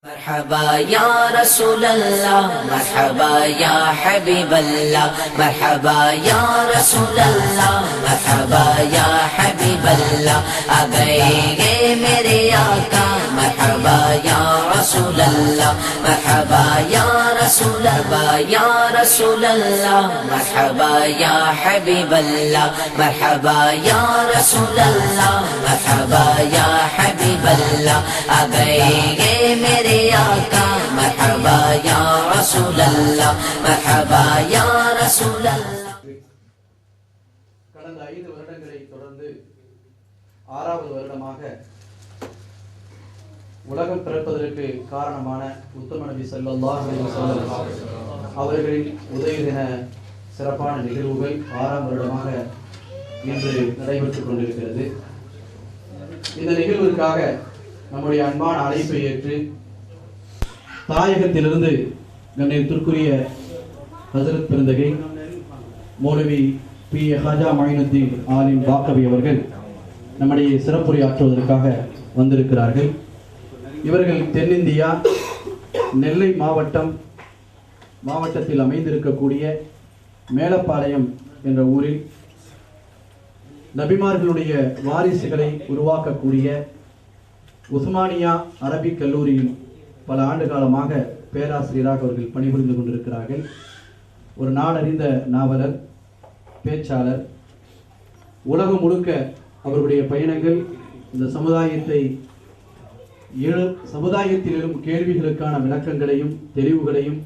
مرحبا يا رسول الله مرحبا يا حبيب الله مرحبا يا رسول الله مرحبا يا حبيب الله आ गए मेरे आका مرحبا يا رسول الله مرحبا يا رسول الله يا رسول الله مرحبا يا حبيب الله مرحبا يا رسول الله مرحبا يا حبيب الله आ गए मेरे आका مرحبا يا رسول الله مرحبا يا رسول الله. கடந்த 5 வருடங்களை தொடர்ந்து 6வது வருடமாக உலகம் பிறப்பதற்கு காரணமான உத்தம நபி ஸல்லல்லாஹு அலைஹி வஸல்லம் அவர்களின் உதய தின சிறப்பான நிகழ்வுகள் 6ஆம் வருடமாக இன்று நடைபெற்றுக் கொண்டிருக்கிறது. இந்த நிகழ்விற்காக நம்முடைய அன்பான அழைப்பை ஏற்று தாயகத்திலிருந்து கண்ணியத்திற்குரிய ஹஜ்ரத் பெருந்தகை மௌலவி பி ஹாஜா மொயினுத்தீன் ஆலிம் பாக்கவி அவர்கள் நம்முடைய சிறப்புரையாற்றுவதற்காக வந்திருக்கிறார்கள். இவர்கள் தென்னிந்தியா நெல்லை மாவட்டத்தில் அமைந்திருக்கக்கூடிய மேலப்பாளையம் என்ற ஊரில் நபிமார்களுடைய வாரிசுகளை உருவாக்கக்கூடிய உஸ்மானியா அரபிக் கல்லூரியில் பல ஆண்டு காலமாக பேராசிரியராக அவர்கள் பணிபுரிந்து கொண்டிருக்கிறார்கள். ஒரு நாடறிந்த நாவலர், பேச்சாளர். உலகம் முழுக்க அவருடைய பயணங்கள் இந்த சமுதாயத்தில் எழும் கேள்விகளுக்கான விளக்கங்களையும் தெளிவுகளையும்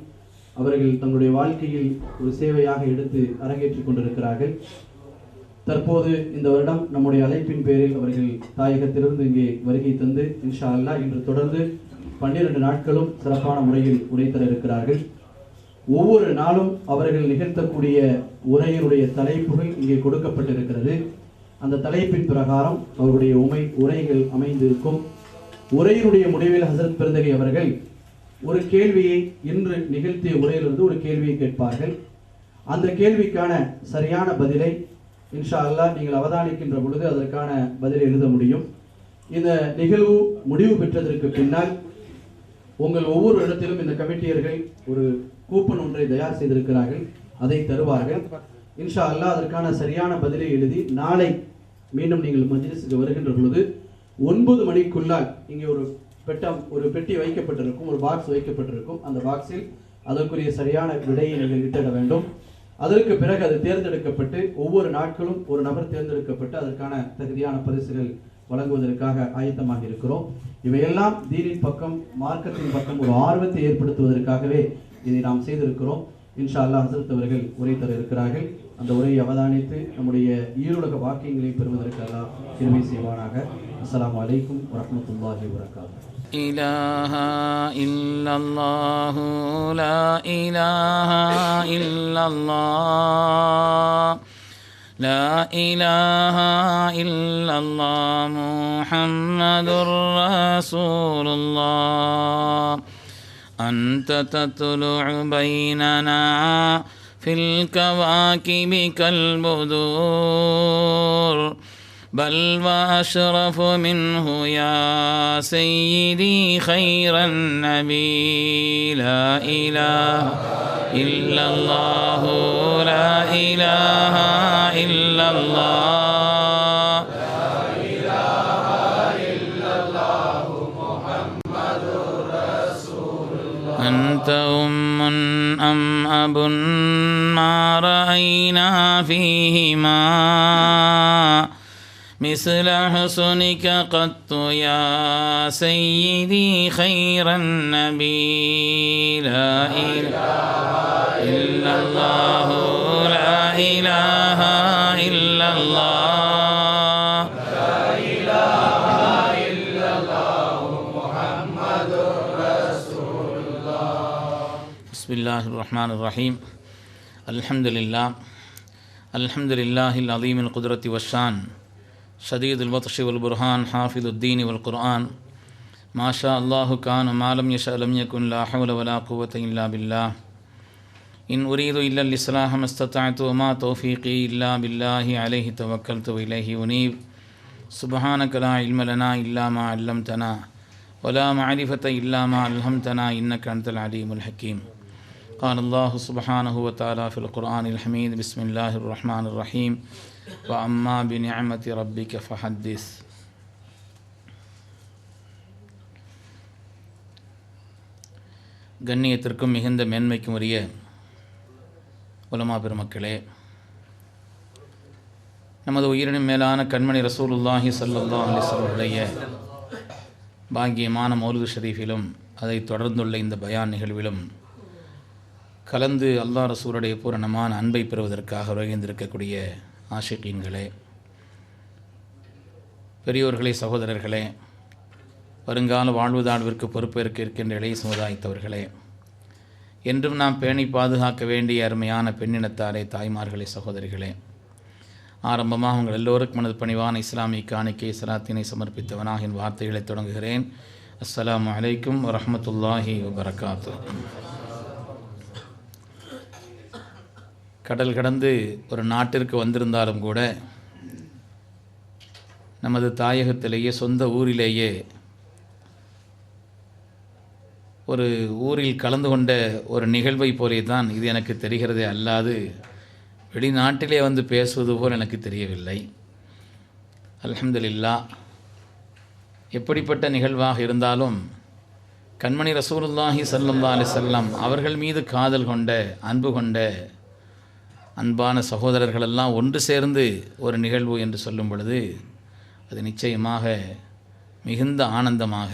அவர்கள் தங்களுடைய வாழ்க்கையில் ஒரு சேவையாக எடுத்து அரங்கேற்றிக் கொண்டிருக்கிறார்கள். தற்போது இந்த வருடம் நம்முடைய அழைப்பின் பேரில் அவர்கள் தாயகத்திலிருந்து இங்கே வருகை தந்து இன்ஷா அல்லாஹ் இன்று தொடர்ந்து 12 நாட்களும் சிறப்பான முறையில் உரை தர இருக்கிறார்கள். ஒவ்வொரு நாளும் அவர்கள் நிகழ்த்தக்கூடிய உரையினுடைய தலைப்புகள் இங்கே கொடுக்கப்பட்டிருக்கிறது. அந்த தலைப்பின் பிரகாரம் அவருடைய உரைகள் அமைந்திருக்கும். உரையினுடைய முடிவில் ஹசரத் பெருந்தகை அவர்கள் ஒரு கேள்வியை இன்று நிகழ்த்திய உரையிலிருந்து ஒரு கேள்வியை கேட்பார்கள். அந்த கேள்விக்கான சரியான பதிலை இன்ஷா அல்லாஹ் நீங்கள் அவதானிக்கின்ற பொழுது அதற்கான பதிலை எழுத முடியும். இந்த நிகழ்வு முடிவு பெற்றதற்கு பின்னால் உங்கள் ஒவ்வொரு இடத்திலும் இந்த கமிட்டியர்கள் ஒரு கூப்பன் ஒன்றை தயார் செய்திருக்கிறார்கள். அதை தருவார்கள். இன்ஷா அல்லாஹ் அதற்கான சரியான பதிலை எழுதி நாளை மீண்டும் நீங்கள் மஜ்லிஸுக்கு வருகின்ற பொழுது 9 மணிக்குள்ளால் இங்கே ஒரு பெட்டி வைக்கப்பட்டிருக்கும், ஒரு பாக்ஸ் வைக்கப்பட்டிருக்கும். அந்த பாக்ஸில் அதற்குரிய சரியான விடையை நீங்கள் இட்டிட வேண்டும். அதற்கு பிறகு அது தேர்ந்தெடுக்கப்பட்டு ஒவ்வொரு நாட்களும் ஒரு நபர் தேர்ந்தெடுக்கப்பட்டு அதற்கான தகுதியான பரிசுகள் வழங்குவதற்காக ஆயத்தமாக இருக்கிறோம். இவையெல்லாம் தீனின் பக்கம், மார்க்கத்தின் பக்கம் ஒரு ஆர்வத்தை ஏற்படுத்துவதற்காகவே இதை நாம் செய்திருக்கிறோம். இன்ஷா அல்லாஹ் ஹஸரத் அவர்கள் உரை தர இருக்கிறார்கள். அந்த உரையை அவதானித்து நம்முடைய ஈருலக வாக்கியங்களை பெறுவதற்கு அல்லாஹ் கிருபை செய்வானாக. அஸ்ஸலாமு அலைக்கும் வரஹ்மத்துல்லாஹி வபரகாத்துஹு. إله إلا الله لا إله إلا الله لا إله إلا الله محمد رسول الله أنت تطلع بيننا في الكواكب كالبدور بل وأشرف منه يا سيدي خير النبي لا إله إلا الله لا إله إلا الله لا إله إلا الله محمد رسول الله أنت أم أب ما رأينا فيهما مثل حسنك قط يا سيدي خير النبي لا إله إلا الله لا إله إلا الله لا إله إلا الله محمد رسول الله. بسم الله الرحمن الرحيم. الحمد لله العظيم القدرة والشان شديد البطش والبرهان حافظ الدين والقرآن ما شاء الله كان ما لم يشأ لم يكن لا حول ولا قوة إلا بالله إن أريد إلا الإصلاح ما استطعت وما توفيقي إلا بالله عليه توكلت وإليه أنيب سبحانك لا علم لنا إلا ما علمتنا ولا معرفة إلا ما علمتنا إنك أنت العليم الحكيم. قال الله سبحانه وتعالى في القرآن الحميد: بسم الله الرحمن الرحيم وأما بنعمة ربك فحدث. கண்ணியத்திற்கும் மிகுந்த மேன்மைக்கும் உரிய உலமா பெருமக்களே, நமது உயிரினும் மேலான கண்மணி ரசூலுல்லாஹி ஸல்லல்லாஹு அலைஹி வஸல்லம் பாக்கியமான மௌலிது ஷரீஃபிலும் அதை தொடர்ந்துள்ள இந்த பயான் நிகழ்விலும் கலந்து அல்லாஹ் ரசூலுடைய பூரணமான அன்பை பெறுவதற்காக வருகின்றிருக்கக்கூடிய ஆஷிகீன்களே, பெரியோர்களே, சகோதரர்களே, வருங்கால வாழ்வுதாழ்விற்கு பொறுப்பேற்க இருக்கின்ற இளைய சமுதாயத்தவர்களே, என்றும் நாம் பேணி பாதுகாக்க வேண்டிய அருமையான பெண்ணினத்தாரே, தாய்மார்களே, சகோதரிகளே, ஆரம்பமாக உங்கள் எல்லோருக்கும் எனது பணிவான இஸ்லாமிய காணிக்கை சலாத்தினை சமர்ப்பித்தவனாக என் வார்த்தைகளை தொடங்குகிறேன். அஸ்ஸலாமு அலைக்கும் வரஹ்மத்துல்லாஹி வபரகாத்து. கடல் கடந்து ஒரு நாட்டிற்கு வந்திருந்தாலும் கூட நமது தாயகத்திலேயே, சொந்த ஊரிலேயே, ஒரு ஊரில் கலந்து கொண்ட ஒரு நிகழ்வை போலே தான் இது எனக்கு தெரிகிறதே அல்லாது வெளிநாட்டிலே வந்து பேசுவது போல் எனக்கு தெரியவில்லை. அல்ஹம்துலில்லாஹ். எப்படிப்பட்ட நிகழ்வாக இருந்தாலும் கண்மணி ரசூலுல்லாஹி ஸல்லல்லாஹு அலைஹி வஸல்லம் அவர்கள் மீது காதல் கொண்ட, அன்பு கொண்ட அன்பான சகோதரர்களெல்லாம் ஒன்று சேர்ந்து ஒரு நிகழ்வு என்று சொல்லும் பொழுது அது நிச்சயமாக மிகுந்த ஆனந்தமாக,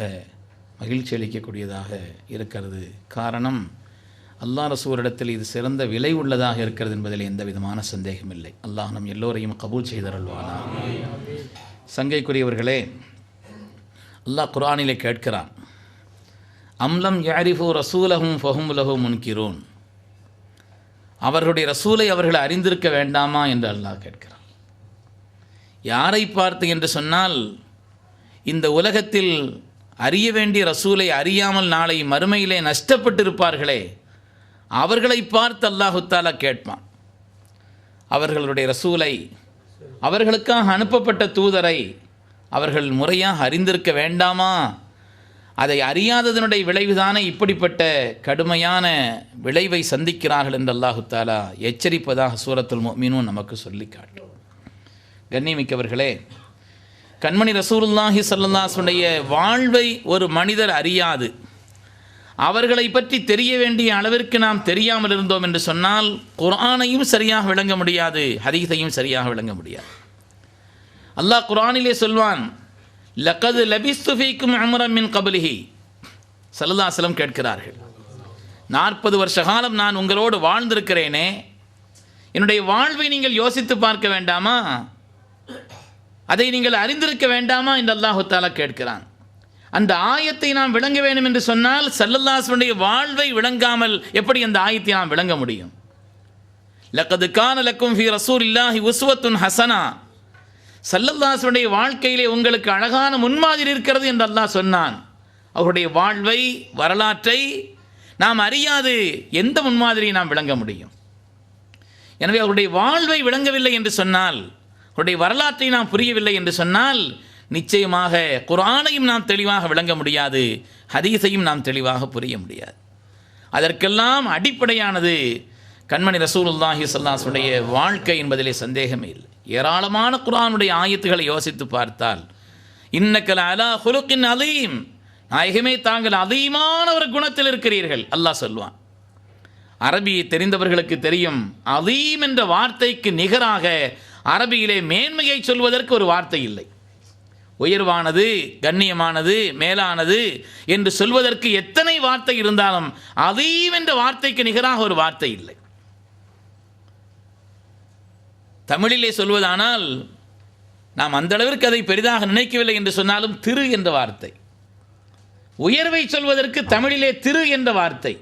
மகிழ்ச்சி அளிக்கக்கூடியதாக இருக்கிறது. காரணம், அல்லாஹ் ரசூலிடத்தில் இது சிறந்த விலை உள்ளதாக இருக்கிறது என்பதில் எந்த விதமான சந்தேகமில்லை. அல்லாஹ் நம் எல்லோரையும் கபூல் செய்தருள்வானா. சங்கைக்குரியவர்களே, அல்லாஹ் குர்ஆனிலே கேட்கிறான், அம்லம் யாரிஃபு ரசூலஹும் ஃபஹும் லஹு முன்கிரூன். அவர்களுடைய ரசூலை அவர்கள் அறிந்திருக்க வேண்டாமா என்று அல்லாஹ் கேட்கிறான். யாரை பார்த்து என்று சொன்னால், இந்த உலகத்தில் அறிய வேண்டிய ரசூலை அறியாமல் நாளை மறுமையிலே நஷ்டப்பட்டிருப்பார்களே, அவர்களை பார்த்து அல்லாஹு தஆலா கேட்பான். அவர்களுடைய ரசூலை, அவர்களுக்காக அனுப்பப்பட்ட தூதரை அவர்கள் முறையாக அறிந்திருக்க வேண்டாமா? அதை அறியாததனுடைய விளைவுதானே இப்படிப்பட்ட கடுமையான விளைவை சந்திக்கிறார்கள் என்று அல்லாஹு தஆலா எச்சரிப்பதாக சூரத்துல் முஃமினூன் நமக்கு சொல்லி காட்டும். கண்ணியமிக்கவர்களே, கண்மணி ரசூலுல்லாஹி ஸல்லல்லாஹு அலைஹி வஸல்லம் வாழ்வை ஒரு மனிதர் அறியாது, அவர்களை பற்றி தெரிய வேண்டிய அளவிற்கு நாம் தெரியாமல் இருந்தோம் என்று சொன்னால் குர்ஆனையும் சரியாக விளங்க முடியாது, ஹதீஸையும் சரியாக விளங்க முடியாது. அல்லாஹ் குர்ஆனிலே சொல்வான், லகத் லபிஸ்து ஃபீக்கும் உம்ரன் மின் கப்லிஹி. ஸல்லல்லாஹு அலைஹி வஸல்லம் கேட்கிறார்கள், 40 வருஷ காலம் நான் உங்களோடு வாழ்ந்திருக்கிறேனே, என்னுடைய வாழ்வை நீங்கள் யோசித்து பார்க்க வேண்டாமா? அதை நீங்கள் அறிந்திருக்க வேண்டாமா என்று அல்லாஹு தஆலா கேட்கிறான். அந்த ஆயத்தை நாம் விளங்க வேண்டும் என்று சொன்னால் ஸல்லல்லாஹு அலைஹி வஸல்லம் வாழ்வை விளங்காமல் எப்படி அந்த ஆயத்தை நாம் விளங்க முடியும்? லகத் கான லக்கும் ஃபீ ரசூலில்லாஹி உஸ்வத்துன் ஹஸனா. ஸல்லல்லாஹு அலைஹி வஸல்லம் வாழ்க்கையிலே உங்களுக்கு அழகான முன்மாதிரி இருக்கிறது என்று அல்லாஹ் சொன்னான். அவருடைய வாழ்வை, வரலாற்றை நாம் அறியாது எந்த முன்மாதிரியை நாம் விளங்க முடியும்? எனவே அவருடைய வாழ்வை விளங்கவில்லை என்று சொன்னால், அவருடைய வரலாற்றை நாம் புரியவில்லை என்று சொன்னால் நிச்சயமாக குர்ஆனையும் நாம் தெளிவாக விளங்க முடியாது, ஹதீஸையும் நாம் தெளிவாக புரிய முடியாது. அதற்கெல்லாம் அடிப்படையானது கண்மணி ரசூலுல்லாஹி ஸல்லல்லாஹு அலைஹி வஸல்லம் வாழ்க்கை என்பதிலே சந்தேகமே இல்லை. ஏராளமான குர்ஆனுடைய ஆயத்துக்களை யோசித்து பார்த்தால், இன்னக லஅலா ஹுலுகின் அலீம், நாயகமே தாங்கள் அதீமான ஒரு குணத்தில் இருக்கிறீர்கள் அல்லாஹ் சொல்வான். அரபியை தெரிந்தவர்களுக்கு தெரியும், அதீம் என்ற வார்த்தைக்கு நிகராக அரபியிலே மேன்மையை சொல்வதற்கு ஒரு வார்த்தை இல்லை. உயர்வானது, கண்ணியமானது, மேலானது என்று சொல்வதற்கு எத்தனை வார்த்தை இருந்தாலும் அதீம் என்ற வார்த்தைக்கு நிகராக ஒரு வார்த்தை இல்லை. தமிழிலே சொல்வதானால் நாம் அந்த அளவிற்கு அதை பெரிதாக நினைக்கவில்லை என்று சொன்னாலும் திரு என்ற வார்த்தை, உயர்வை சொல்வதற்கு தமிழிலே திரு என்ற வார்த்தை,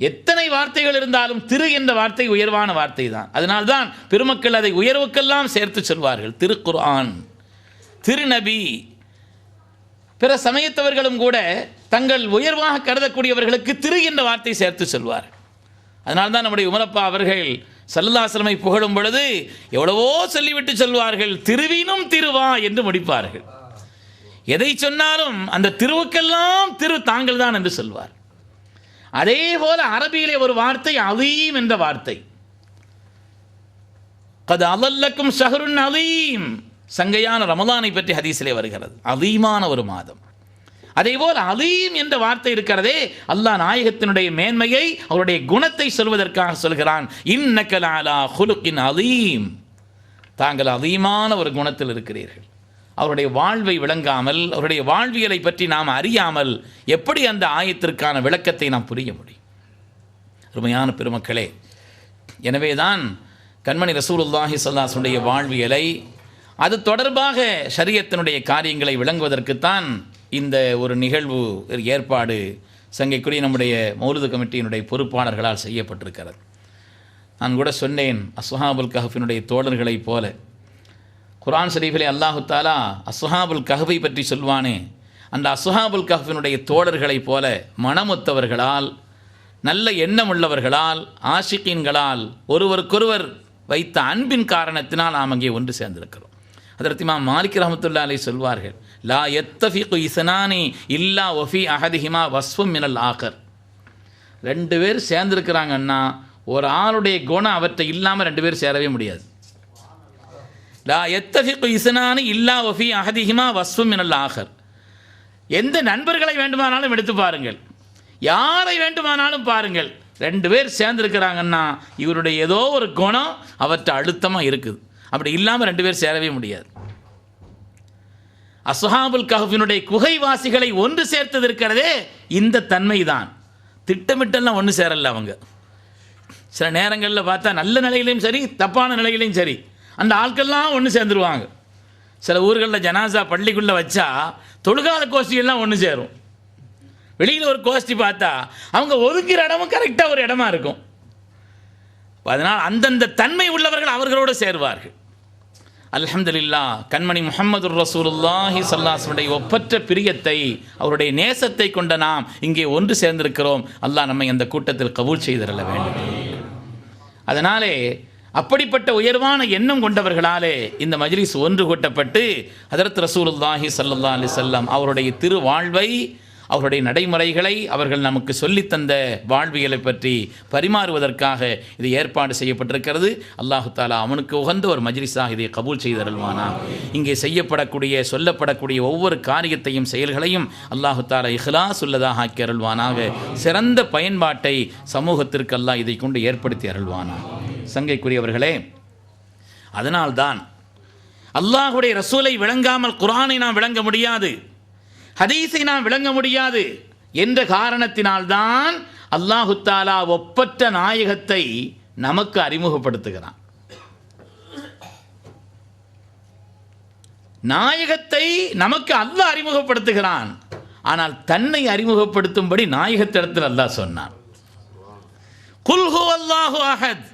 எத்தனை வார்த்தைகள் இருந்தாலும் திரு என்ற வார்த்தை உயர்வான வார்த்தை தான். அதனால்தான் பெருமக்கள் அதை உயர்வுக்கெல்லாம் சேர்த்து சொல்வார்கள். திருக்குர்ஆன், திருநபி, பிற சமயத்தவர்களும் கூட தங்கள் உயர்வாக கருதக்கூடியவர்களுக்கு திரு என்ற வார்த்தை சேர்த்து சொல்வார். அதனால்தான் நம்முடைய உமரப்பா அவர்கள் ஸல்லல்லாஹு அலைஹி வஸல்லம் புகழும் பொழுது எவ்வளவோ சொல்லிவிட்டு சொல்வார்கள், திருவினும் திருவா என்று முடிப்பார்கள். எதை சொன்னாலும் அந்த திருவுக்கெல்லாம் திரு தாங்கள் தான் என்று சொல்வார். அதே போல அரபியிலே ஒரு வார்த்தை அலீம் என்ற வார்த்தை. கத் அலல்லக்கும் ஷஹ்ருன் அலீம், சங்கையான ரமலானை பற்றி ஹதீஸிலே வருகிறது. அலீமான ஒரு மாதம். அதேபோல் அலீம் என்ற வார்த்தை இருக்கிறதே, அல்லாஹ் நாயகத்தினுடைய மேன்மையை அவருடைய குணத்தை சொல்வதற்காக சொல்கிறான். இன்னக லஅலா குலுகின் அலீம், தாங்கள் அலீமான ஒரு குணத்தில் இருக்கிறீர்கள். அவருடைய வாழ்வை விளங்காமல், அவருடைய வாழ்வியலை பற்றி நாம் அறியாமல் எப்படி அந்த ஆயத்திற்கான விளக்கத்தை நாம் புரிய முடியும்? அருமையான பெருமக்களே, எனவேதான் கண்மணி ரசூலுல்லாஹி ஸல்லல்லாஹு அலைஹி வஸல்லம் வாழ்வியலை, அது தொடர்பாக ஷரியத்தினுடைய காரியங்களை விளங்குவதற்குத்தான் இந்த ஒரு நிகழ்வு ஏற்பாடு சங்கைக்குரிய நம்முடைய மௌலிது கமிட்டியினுடைய பொறுப்பாளர்களால் செய்யப்பட்டிருக்கிறது. நான் கூட சொன்னேன், அஸ்ஹாபுல் கஹ்ஃபினுடைய தோழர்களைப் போல குர்ஆன் ஷரீஃபிலே அல்லாஹு தஆலா அஸ்ஹாபுல் கஹ்ஃபை பற்றி சொல்வானே, அந்த அஸ்ஹாபுல் கஹ்ஃபினுடைய தோழர்களைப் போல மனமொத்தவர்களால், நல்ல எண்ணம் உள்ளவர்களால், ஆஷிகீன்களால் ஒருவருக்கொருவர் வைத்த அன்பின் காரணத்தினால் நாம் அங்கே ஒன்று சேர்ந்திருக்கிறோம். அதற்கு இமாம் மாலிக் ரஹ்மத்துல்லாஹி அலைஹி சொல்வார்கள், லா யத்தஃபிகு இஸ்னானி இல்லா வஃபி அஹதிஹிமா வஸ்ஃபும் மினல் ஆகர். ரெண்டு பேர் சேர்ந்திருக்கிறாங்கன்னா ஒரு ஆளுடைய குணம் அவற்றை இல்லாமல் ரெண்டு பேர் சேரவே முடியாது. லா யத்தஃபிகு இஸ்னானி இல்லா வஃபி அஹதிஹிமா வஸ்ஃபும் மினல் ஆகர். எந்த நண்பர்களை வேண்டுமானாலும் எடுத்து பாருங்கள், யாரை வேண்டுமானாலும் பாருங்கள், ரெண்டு பேர் சேர்ந்திருக்கிறாங்கன்னா இவருடைய ஏதோ ஒரு குணம் அவற்றை அழுத்தமாக இருக்குது. அப்படி இல்லாமல் ரெண்டு பேர் சேரவே முடியாது. அஸ்ஹாபுல் கஹ்ஃபினுடைய குகைவாசிகளை ஒன்று சேர்த்தது இருக்கிறதே இந்த தன்மை தான். திட்டமிட்டெல்லாம் ஒன்று சேரல அவங்க. சில நேரங்களில் பார்த்தா நல்ல நிலையிலையும் சரி, தப்பான நிலையிலையும் சரி, அந்த ஆட்கள்லாம் ஒன்று சேர்ந்துருவாங்க. சில ஊர்களில் ஜனாசா பள்ளிக்குள்ளே வச்சா தொழுகாத கோஷ்டியெல்லாம் ஒன்று சேரும். வெளியில் ஒரு கோஷ்டி பார்த்தா அவங்க ஒதுக்கிற இடமும் கரெக்டாக ஒரு இடமா இருக்கும். அதனால் அந்தந்த தன்மை உள்ளவர்கள் அவர்களோடு சேருவார்கள். அல்ஹம்துலில்லாஹ், கண்மணி முஹம்மதுர் ரசூலுல்லாஹி ஸல்லல்லாஹு அலைஹி வஸல்லம் ஒப்பற்ற பிரியத்தை, அவருடைய நேசத்தை கொண்ட நாம் இங்கே ஒன்று சேர்ந்திருக்கிறோம். அல்லாஹ் நம்மை அந்த கூட்டத்தில் கபூல் செய்திரல வேண்டும். அதனாலே அப்படிப்பட்ட உயர்வான எண்ணம் கொண்டவர்களாலே இந்த மஜ்லிஸ் ஒன்று கூட்டப்பட்டு ஹதரத் ரசூலுல்லாஹி ஸல்லல்லாஹு அலைஹி வஸல்லம் அவருடைய திருவாழ்வை, அவருடைய நடைமுறைகளை, அவர்கள் நமக்கு சொல்லித்தந்த வாழ்வியலை பற்றி பரிமாறுவதற்காக இது ஏற்பாடு செய்யப்பட்டிருக்கிறது. அல்லாஹு தாலா அவனுக்கு உகந்த ஒரு மஜ்லிஸாக இதை கபூல் செய்தருள்வானா. இங்கே செய்யப்படக்கூடிய, சொல்லப்படக்கூடிய ஒவ்வொரு காரியத்தையும், செயல்களையும் அல்லாஹு தாலா இஹ்லாஸ் உள்ளதாக ஆக்கி அருள்வானாக. சிறந்த பயன்பாட்டை சமூகத்திற்கு அல்லாஹ் இதை கொண்டு ஏற்படுத்தி அருள்வானா. சங்கைக்குரியவர்களே, அதனால்தான் அல்லாஹுடைய ரசூலை விளங்காமல் குர்ஆனை நாம் விளங்க முடியாது, ஹதீஸை நாம் விளங்க முடியாது என்ற காரணத்தினால்தான் அல்லாஹு தஆலா ஒப்பற்ற நாயகத்தை நமக்கு அறிமுகப்படுத்துகிறான். நாயகத்தை நமக்கு அல்லாஹ் அறிமுகப்படுத்துகிறான். ஆனால் தன்னை அறிமுகப்படுத்தும்படி நாயகத்திடத்தில் அல்லாஹ் சொன்னான், குல் ஹுவல்லாஹு அஹத்,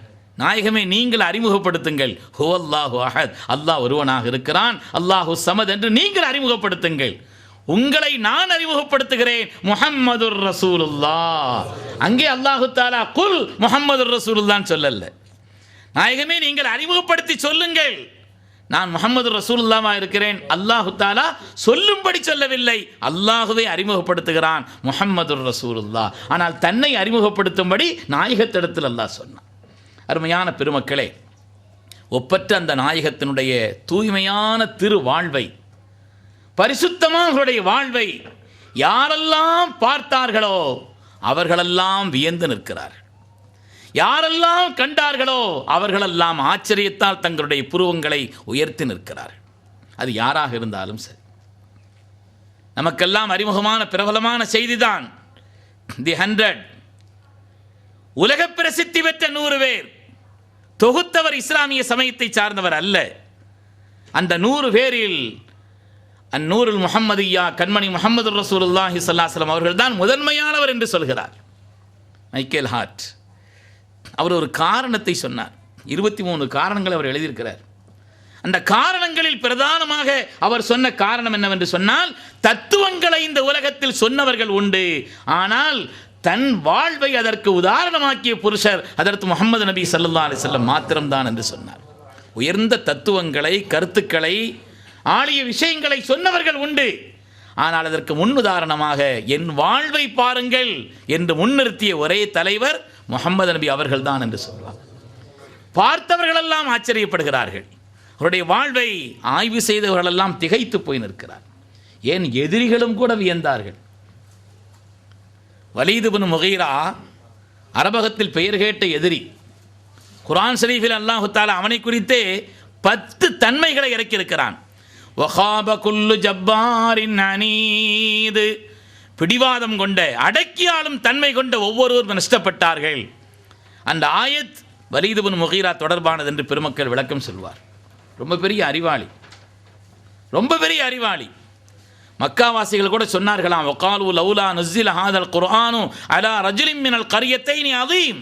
நாயகமே நீங்கள் அறிமுகப்படுத்துங்கள், ஹுவல்லாஹு அஹத், அல்லாஹ் ஒருவனாக இருக்கிறான், அல்லாஹு ஸமத் என்று நீங்கள் அறிமுகப்படுத்துங்கள். உங்களை நான் அறிமுகப்படுத்துகிறேன், முஹம்மதுர் ரசூலுல்லாஹ். அங்கே அல்லாஹு தஆலா குல் முஹம்மதுர் ரசூலுல்லாஹ்னு சொல்லல. நாயகமே நீங்கள் அறிமுகப்படுத்தி சொல்லுங்கள், நான் முஹம்மது ரசூலுல்லாஹா இருக்கிறேன். அல்லாஹு தஆலா சொல்லும்படி சொல்லவில்லை, அல்லாஹுவே அறிமுகப்படுத்துகிறான், முஹம்மதுர் ரசூலுல்லாஹ். ஆனால் தன்னை அறிமுகப்படுத்தும்படி நாயகத்திடத்தில் அல்லாஹ் சொன்னான். அருமையான பெருமக்களே, ஒப்பற்ற அந்த நாயகத்தினுடைய தூய்மையான திருவாழ்வை, பரிசுத்தமானவருடைய வாழ்வை யாரெல்லாம் பார்த்தார்களோ அவர்களெல்லாம் வியந்து நிற்கிறார்கள். யாரெல்லாம் கண்டார்களோ அவர்களெல்லாம் ஆச்சரியத்தால் தங்களுடைய புருவங்களை உயர்த்தி நிற்கிறார்கள். அது யாராக இருந்தாலும் சரி. நமக்கெல்லாம் அறிமுகமான பிரபலமான செய்திதான் தி 100. உலக பிரசித்தி பெற்ற 100 பேர். தொகுத்தவர் இஸ்லாமிய சமயத்தை சார்ந்தவர் அல்ல. அந்த 100 பேரில் அந்நூருல் முஹம்மதியா கண்மணி முஹம்மது ரசூலுல்லாஹி ஸல்லல்லாஹு அலைஹி வஸல்லம் அவர்கள் தான் முதன்மையானவர் என்று சொல்கிறார் மைக்கேல் ஹார்ட். அவர் ஒரு காரணத்தை சொன்னார். 23 காரணங்களை அவர் எழுதியிருக்கிறார். அந்த காரணங்களில் பிரதானமாக அவர் சொன்ன காரணம் என்னவென்று சொன்னால், தத்துவங்களை இந்த உலகத்தில் சொன்னவர்கள் உண்டு, ஆனால் தன் வாழ்வை அதற்கு உதாரணமாக்கிய புருஷர் ஹதரத் முஹம்மது நபி ஸல்லல்லாஹு அலைஹி வஸல்லம் மாத்திரம்தான் என்று சொன்னார். உயர்ந்த தத்துவங்களை, கருத்துக்களை, ஆழிய விஷயங்களை சொன்னவர்கள் உண்டு, ஆனால் அதற்கு முன்னுதாரணமாக என் வாழ்வை பாருங்கள் என்று முன்னிறுத்திய ஒரே தலைவர் முஹம்மது நபி அவர்கள்தான் என்று சொல்வார். பார்த்தவர்களெல்லாம் ஆச்சரியப்படுகிறார்கள். அவருடைய வாழ்வை ஆய்வு செய்தவர்களெல்லாம் திகைத்து போய் நிற்கிறார். ஏன் எதிரிகளும் கூட வியந்தார்கள். வலீத் இப்னு முகீரா அரபகத்தில் பெயர் கேட்ட எதிரி. குர்ஆன் ஷரீஃபில் அல்லாஹ் தஆலா அவனை குறித்தே 10 தன்மைகளை இறக்கியிருக்கிறான். வகாப குல்லு ஜப்பாரின் அனீது, பிடிவாதம் கொண்ட அடக்கியாலும் தன்மை கொண்ட ஒவ்வொருவரும் நஷ்டப்பட்டார்கள். அந்த ஆயத் வலீத் இப்னு முகீரா தொடர்பானது என்று பெருமக்கள் விளக்கம் சொல்வார். ரொம்ப பெரிய அறிவாளி, ரொம்ப பெரிய அறிவாளி. மக்காவாசிகள் கூட சொன்னார்களாம், வகாலு லௌலா நுஸ்ஸில ஹாதல் குர்ஆனு அலா ரஜுலின் மினல் கரியத்தைனி அதீம்.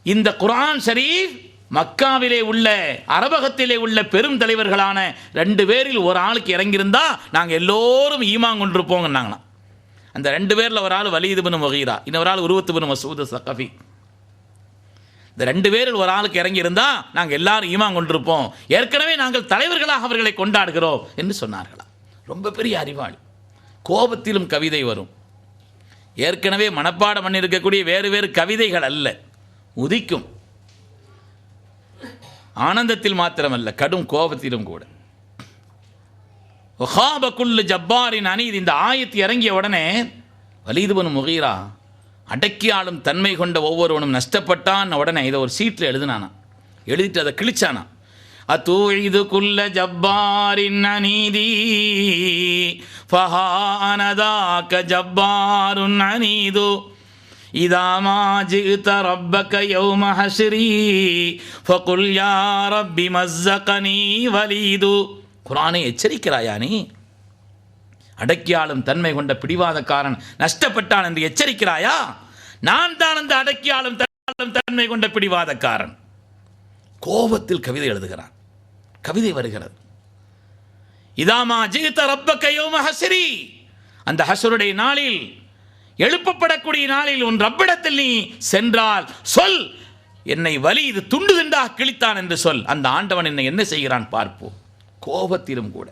இந்த குர்ஆன் ஷரீஃப் மக்காவிலே உள்ள அரபகத்திலே உள்ள பெரும் தலைவர்களான 2 பேரில் ஒரு ஆளுக்கு இறங்கியிருந்தா நாங்கள் எல்லோரும் ஈமான் கொண்டிருப்போங்கன்னாங்களாம். அந்த 2 பேரில் ஒரு ஆள் வலீத் இப்னு முகீரா, இன்னொரு ஆள் உர்வத் இப்னு மஸ்ஊத் ஸகஃபி. இந்த 2 பேரில் ஒரு ஆளுக்கு இறங்கியிருந்தா நாங்கள் எல்லாரும் ஈமான் கொண்டிருப்போம், ஏற்கனவே நாங்கள் தலைவர்களாக அவர்களை கொண்டாடுகிறோம் என்று சொன்னார்களாம். ரொம்ப பெரிய அறிவாளி. கோபத்திலும் கவிதை வரும். ஏற்கனவே மனப்பாடம் பண்ணி இருக்கக்கூடிய வேறு வேறு கவிதைகள் அல்ல, உதிக்கும். ஆனந்தத்தில் மாத்திரமல்ல, கடும் கோபத்திலும் கூட. வகாப குல்லு ஜப்பாரின் அனீத், இந்த ஆயத்து இறங்கிய உடனே வலீத் இப்னு முகீரா அடக்கியாலும் தன்மை கொண்ட ஒவ்வொருவனும் நஷ்டப்பட்டான். உடனே இதை ஒரு சீட்டில் எழுதினானா, எழுதிட்டு அதை கிழிச்சானா. அத்தூஇது குல்ல ஜப்பாரின் அனீதி ஃபஹானதாக ஜப்பாருன் அனீது இதா மா ஜிஅத ரப்பக யௌம ஹஷ்ரி ஃபகுல் யா ரப்பி மஸ்ஸகனி வலீது. குர்ஆனை எச்சரிக்கிறாயா நீ? அடக்கியாலும் தன்மை கொண்ட பிடிவாதக்காரன் நஷ்டப்பட்டான் என்று எச்சரிக்கிறாயா? நான் தான் அந்த அடக்கியாலும் தன்மை கொண்ட பிடிவாதக்காரன். கோபத்தில் கவிதை எழுதுகிறான். கவிதை வருகிறது. இதாமா ஜிஅத ரப்பக யௌம ஹஷ்ரி, அந்த ஹஷ்ருடைய நாளில், எழுப்பப்படக்கூடிய நாளில் உன் ரப்பிடத்தில் நீ சென்றால் சொல், என்னை வலீத் துண்டு துண்டாக கிழித்தான் என்று சொல். அந்த ஆண்டவன் என்னை என்ன செய்கிறான் பார்ப்போம். கோபத்திலும் கூட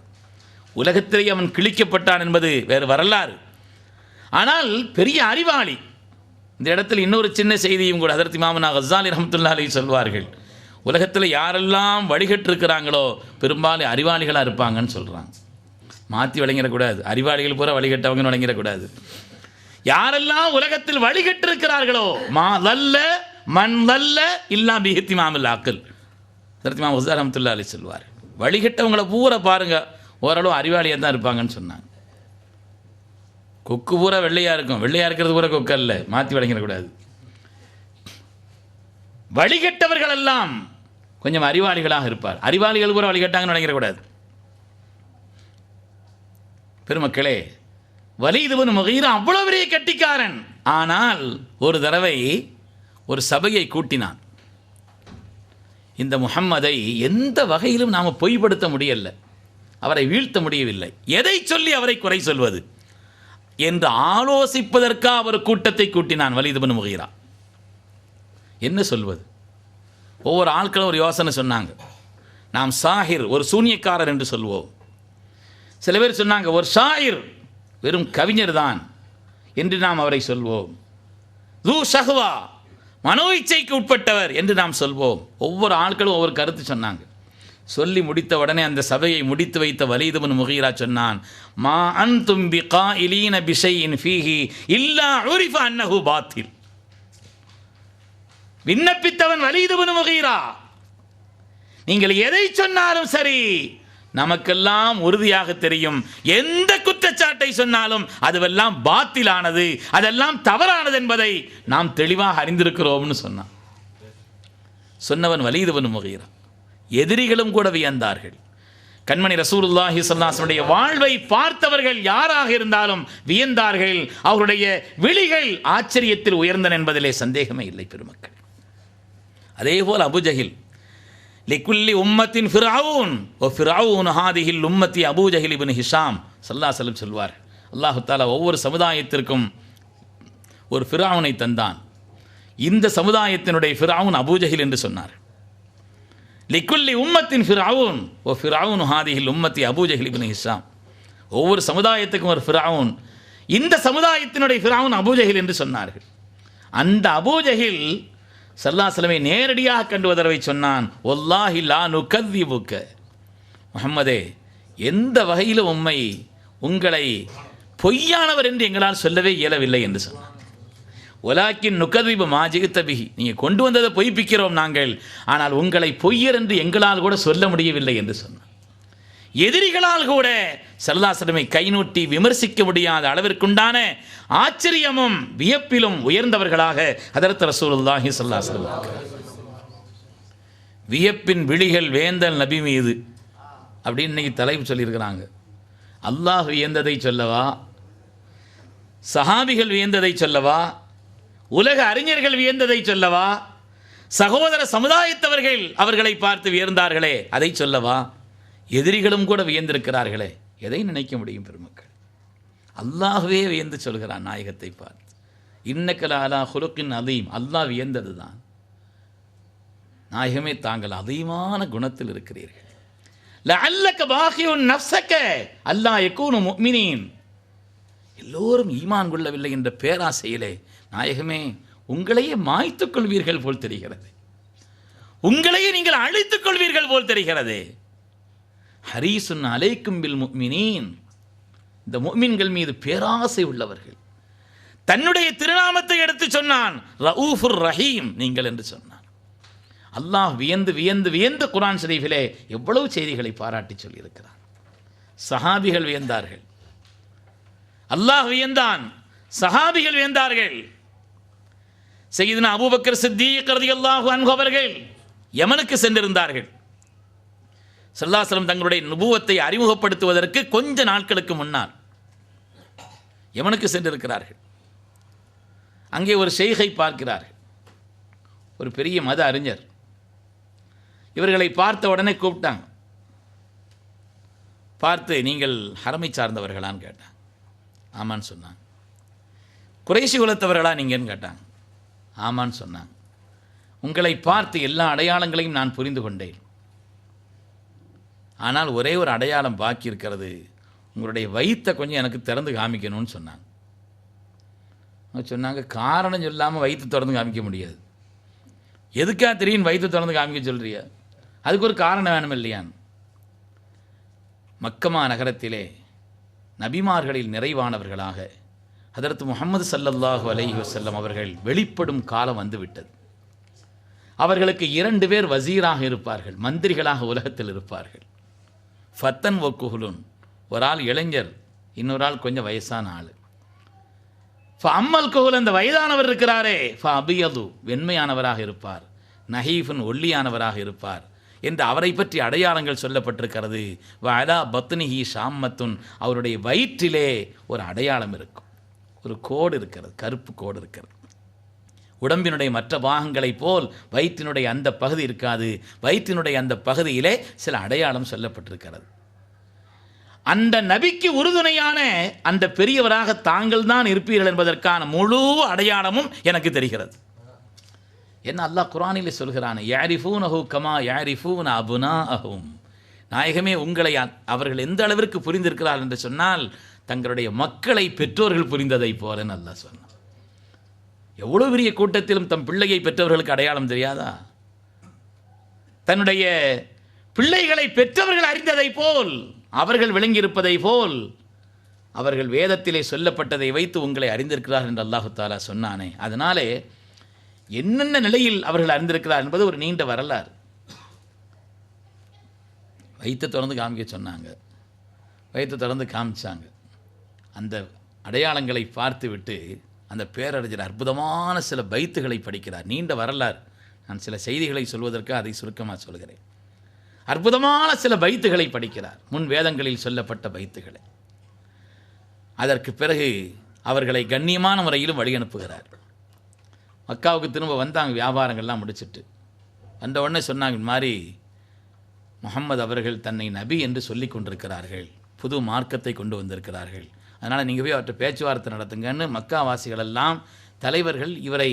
உலகத்திலேயே அவன் கிழிக்கப்பட்டான் என்பது வேறு வரலாறு. ஆனால் பெரிய அறிவாளி. இந்த இடத்தில் இன்னொரு சின்ன செய்தியும் கூட ஹதரத் இமாம் கஸ்ஸாலி ரஹ்மத்துல்லாஹி அலைஹி சொல்வார்கள். உலகத்தில் யாரெல்லாம் வழிகட்டிருக்கிறாங்களோ பெரும்பாலும் அறிவாளிகளாக இருப்பாங்கன்னு சொல்கிறாங்க. மாற்றி வழங்கிடக்கூடாது, அறிவாளிகள் பூரா வழிகட்டவங்க வழங்கிடக்கூடாது. யாரெல்லாம் உலகத்தில் வழிகட்டிருக்கிறார்களோ மா லல்ல மன் லல்ல இல்லா பிஹித்திமாமில் ஆக்கல், ஹதரத் இமாம் கஸ்ஸாலி ரஹ்மத்துல்லாஹி அலைஹி சொல்வார். வழிகட்டவங்களை பூரா பாருங்க, ஓரளவு அறிவாளியாக தான் இருப்பாங்கன்னு சொன்னாங்க. கொக்கு பூரா வெள்ளையாக இருக்கும், வெள்ளையாக இருக்கிறது பூரா கொக்கு அல்ல, மாற்றி வழங்கிடக்கூடாது. வழிகட்டவர்கள் எல்லாம் கொஞ்சம் அறிவாளிகளாக இருப்பார். அறிவாளிகள் பூரா வழிகட்டாங்கன்னு நினைக்கிறக்கூடாது. பெருமக்களே, வலீத் இப்னு முகீரா அவ்வளவு பெரிய கெட்டிக்காரன். ஆனால் ஒரு தடவை ஒரு சபையை கூட்டினான். இந்த முஹம்மதை எந்த வகையிலும் நாம் பொய்ப்படுத்த முடியல, அவரை வீழ்த்த முடியவில்லை, எதை சொல்லி அவரை குறை சொல்வது என்று ஆலோசிப்பதற்காக ஒரு கூட்டத்தை கூட்டினான் வலீத் இப்னு முகீரா. என்ன சொல்வது? ஒவ்வொரு ஆட்களும் ஒரு யோசனை சொன்னாங்க. நாம் சாஹிர், ஒரு சூனியக்காரர் என்று சொல்வோம். சில பேர் சொன்னாங்க ஒரு ஷாயிர், வெறும் கவிஞர் தான் என்று நாம் அவரை சொல்வோம். து ஷஹ்வா, மனோ இச்சைக்கு உட்பட்டவர் என்று நாம் சொல்வோம். ஒவ்வொரு ஆட்களும் ஒவ்வொரு கருத்து சொன்னாங்க. சொல்லி முடித்த உடனே அந்த சபையை முடித்து வைத்த வலீத் இப்னு முகீரா சொன்னான், மா அன்தும் பிகாயிலீன பிஷைஇன் ஃபீஹி இல்லா உரிஃப அன்னஹு பாத்தில். விண்ணப்பித்தவன் வலீத் இப்னு முகீரா, நீங்கள் எதை சொன்னாலும் சரி, நமக்கெல்லாம் உறுதியாக தெரியும், எந்த குற்றச்சாட்டை சொன்னாலும் அதுவெல்லாம் பாத்திலானது, அதெல்லாம் தவறானது என்பதை நாம் தெளிவாக அறிந்திருக்கிறோம்னு சொன்னான். சொன்னவன் வலீத் இப்னு முகீரா. எதிரிகளும் கூட வியந்தார்கள். கண்மணி ரசூலுல்லாஹி ஸல்லல்லாஹு அலைஹி வஸல்லம் வாழ்வை பார்த்தவர்கள் யாராக இருந்தாலும் வியந்தார்கள். அவருடைய விழிகள் ஆச்சரியத்தில் உயர்ந்தன என்பதிலே சந்தேகமே இல்லை பெருமக்கள். அதேபோல் அபூஜஹில், லிகுல்லி உம்மத்தின் ஃபிர்அவுன் வ ஃபிர்அவுன் ஹாதிஹில் உம்மத்தி அபூஜஹில் இப்னு ஹிஷாம் ஸல்லல்லாஹு அலைஹி வஸல்லம் சொல்வார். அல்லாஹ் தஆலா ஒவ்வொரு சமுதாயத்திற்கும் ஒரு ஃபிர்அவுனை தந்தான். இந்த சமுதாயத்தினுடைய ஃபிர்அவுன் அபூஜஹில் என்று சொன்னார். லிகுல்லி உம்மத்தின் ஃபிர்அவுன் வ ஃபிர்அவுன் ஹாதிஹில் உம்மத்தி அபூஜஹில் இப்னு ஹிஷாம். ஒவ்வொரு சமுதாயத்துக்கும் ஒரு ஃபிரவுன். இந்த சமுதாயத்தினுடைய ஃபிரவுன் அபூஜஹில் என்று சொன்னார்கள். அந்த அபூஜஹில் ஸல்லல்லாஹு அலைஹி வஸல்லம் நேரடியாக கண்டு உதறவை சொன்னான், வல்லாஹி லா நுகذிபுக, முஹம்மதே எந்த வகையிலும் உங்களை பொய்யானவர் என்று எங்களால் சொல்லவே இயலவில்லை என்று சொன்னான். ஒலாக்கின் நுகذிபு மா ஜிஇத பிஹி, நீங்கள் கொண்டு வந்ததை பொய்ப்பிக்கிறோம் நாங்கள், ஆனால் உங்களை பொய்யர் என்று எங்களால் கூட சொல்ல முடியவில்லை என்று சொன்னான். எதிரிகளால் கூட ஸல்லல்லாஹு அலைஹி வஸல்லம் கை நீட்டி விமர்சிக்க முடியாத அளவிற்குண்டான ஆச்சரியமும் வியப்பிலும் உயர்ந்தவர்களாக ஹதரத் ரசூலுல்லாஹி ஸல்லல்லாஹு அலைஹி வஸல்லம். வியப்பின் விழிகள் வேந்தல் நபி மீது அப்படின்னு இன்னைக்கு தலைப்பு சொல்லியிருக்கிறாங்க. அல்லாஹ் வியந்ததை சொல்லவா, சஹாபிகள் வியந்ததை சொல்லவா, உலக அறிஞர்கள் வியந்ததை சொல்லவா, சகோதர சமுதாயத்தவர்கள் அவர்களை பார்த்து வியந்தார்களே அதை சொல்லவா, எதிரிகளும் கூட வியந்திருக்கிறார்களே, எதை நினைக்க முடியும் பெருமக்கள்? அல்லாஹ்வே வியந்து சொல்கிறான் நாயகத்தை பார்த்து, இன்னக லஅலா ஹுலுகின் அதீம். அல்லாஹ் வியந்தது தான், நாயகமே தாங்கள் அதீமான குணத்தில் இருக்கிறீர்கள். லஅல்லக பாகியுன் நஃப்ஸக அல்லா யகூனு முஃமினீன். எல்லோரும் ஈமான் கொள்ளவில்லை என்ற பேராசையிலே நாயகமே உங்களையே மாய்த்துக் கொள்வீர்கள் போல் தெரிகிறது, உங்களையே நீங்கள் அழித்துக் கொள்வீர்கள் போல் தெரிகிறது. ஹரீசுன் அலைக்கும் பில் முஃமினீன், இந்த முஃமின்கள் மீது பேராசை உள்ளவர்கள். தன்னுடைய திருநாமத்தை எடுத்து சொன்னான், ரഊஃபுர் ரஹீம் நீங்கள் என்று சொன்னான். அல்லாஹ் வியந்து வியந்து வியந்து குர்ஆன் ஷரீஃபிலே எவ்வளவு செய்திகளை பாராட்டி சொல்லியிருக்கிறான். சஹாபிகள் வியந்தார்கள், அல்லாஹ் வியந்தான், சஹாபிகள் வியந்தார்கள். சய்யிதுனா அபூபக்கர் சித்தீக் ரலியல்லாஹு அன்ஹு அவர்கள் யமனுக்கு சென்றிருந்தார்கள். ஸல்லல்லாஹு அலைஹி வஸல்லம் தங்களுடைய நுபுவத்தை அறிமுகப்படுத்துவதற்கு கொஞ்ச நாட்களுக்கு முன்னால் யமனுக்கு சென்றிருக்கிறார்கள். அங்கே ஒரு ஷேഖை பார்க்கிறார்கள், ஒரு பெரிய மத அறிஞர். இவர்களை பார்த்த உடனே கூப்பிட்டாங்க, பார்த்து நீங்கள் ஹரமை சார்ந்தவர்களான்னு கேட்டாங்க. ஆமான்னு சொன்னாங்க. குறைஷி குலத்தவர்களா நீங்கன்னு கேட்டாங்க. ஆமான்னு சொன்னாங்க. உங்களை பார்த்து எல்லா அடையாளங்களையும் நான் புரிந்து கொண்டேன், ஆனால் ஒரே ஒரு அடையாளம் பாக்கி இருக்கிறது, உங்களுடைய வயிற்றை கொஞ்சம் எனக்கு திறந்து காமிக்கணும்னு சொன்னாங்க. அவங்க சொன்னாங்க, காரணம் சொல்லாமல் வயிற்று திறந்து காமிக்க முடியாது. எதுக்காக தெரியும் வயிற்று திறந்து காமிக்க சொல்றியா? அதுக்கு ஒரு காரணம் வேணும் இல்லையான்னு. மக்கமா நகரத்திலே நபிமார்களில் நிறைவானவர்களாக ஹதரத் முஹம்மது ஸல்லல்லாஹு அலைஹி வஸல்லம் அவர்கள் வெளிப்படும் காலம் வந்துவிட்டது. அவர்களுக்கு 2 பேர் வசீராக இருப்பார்கள், மந்திரிகளாக உலகத்தில் இருப்பார்கள். ஃபத்தன் ஒ குஹுலுன், ஒரு ஆள் இளைஞர், இன்னொரு ஆள் கொஞ்சம் வயசான ஆள். அம்மல் குஹுல், அந்த வயதானவர் இருக்கிறாரே, அபியது வெண்மையானவராக இருப்பார், நஹீஃபுன் ஒல்லியானவராக இருப்பார் என்று அவரை பற்றி அடையாளங்கள் சொல்லப்பட்டிருக்கிறது. வஅலா பத்னிஹி ஷாம்மத்துன், அவருடைய வயிற்றிலே ஒரு அடையாளம் இருக்கும், ஒரு கோடு இருக்கிறது, கருப்பு கோடு இருக்கிறது. உடம்பினுடைய மற்ற பாகங்களைப் போல் வயிற்றினுடைய அந்த பகுதி இருக்காது, வயிற்றினுடைய அந்த பகுதியிலே சில அடையாளம் சொல்லப்பட்டிருக்கிறது. அந்த நபிக்கு உறுதுணையான அந்த பெரியவராக தாங்கள் தான் இருப்பீர்கள் என்பதற்கான முழு அடையாளமும் எனக்கு தெரிகிறது. என்ன அல்லாஹ் குர்ஆனிலே சொல்கிறான், யாரிஃபூனஹு கமா யாரிஃபூன அபுனாஅஹும். நாயகமே உங்களை அவர்கள் எந்த அளவிற்கு புரிந்திருக்கிறார்கள் என்று சொன்னால், தங்களுடைய மக்களை பெற்றோர்கள் புரிந்ததை போலன்னு அல்லாஹ் சொன்னான். எவ்வளோ பெரிய கூட்டத்திலும் தம் பிள்ளையை பெற்றவர்களுக்கு அடையாளம் தெரியாதா? தன்னுடைய பிள்ளைகளை பெற்றவர்கள் அறிந்ததை போல், அவர்கள் விளங்கியிருப்பதை போல், அவர்கள் வேதத்திலே சொல்லப்பட்டதை வைத்து உங்களை அறிந்திருக்கிறார்கள் என்று அல்லாஹு தஆலா சொன்னானே. அதனாலே என்னென்ன நிலையில் அவர்கள் அறிந்திருக்கிறார் என்பது ஒரு நீண்ட வரலாறு. வயிற்றை திறந்து காமிக்க சொன்னாங்க, வயிற்றை திறந்து காமிச்சாங்க. அந்த அடையாளங்களை பார்த்துவிட்டு அந்த பேரறிஞர் அற்புதமான சில பைத்துகளை படிக்கிறார். நீண்ட வரலாறு, நான் சில செய்திகளை சொல்வதற்கு அதை சுருக்கமாக சொல்கிறேன். அற்புதமான சில பைத்துகளை படிக்கிறார், முன் வேதங்களில் சொல்லப்பட்ட பைத்துகளை. அதற்கு பிறகு அவர்களை கண்ணியமான முறையிலும் வழி அனுப்புகிறார். மக்காவுக்கு திரும்ப வந்தாங்க, வியாபாரங்கள்லாம் முடிச்சுட்டு வந்த உடனே சொன்னாங்க, இந்த மாதிரி முஹம்மது அவர்கள் தன்னை நபி என்று சொல்லி கொண்டிருக்கிறார்கள், புது மார்க்கத்தை கொண்டு வந்திருக்கிறார்கள், அதனால் நீங்கள் போய் அவர்கிட்ட பேச்சுவார்த்தை நடத்துங்கன்னு மக்காவாசிகள் எல்லாம் தலைவர்கள் இவரை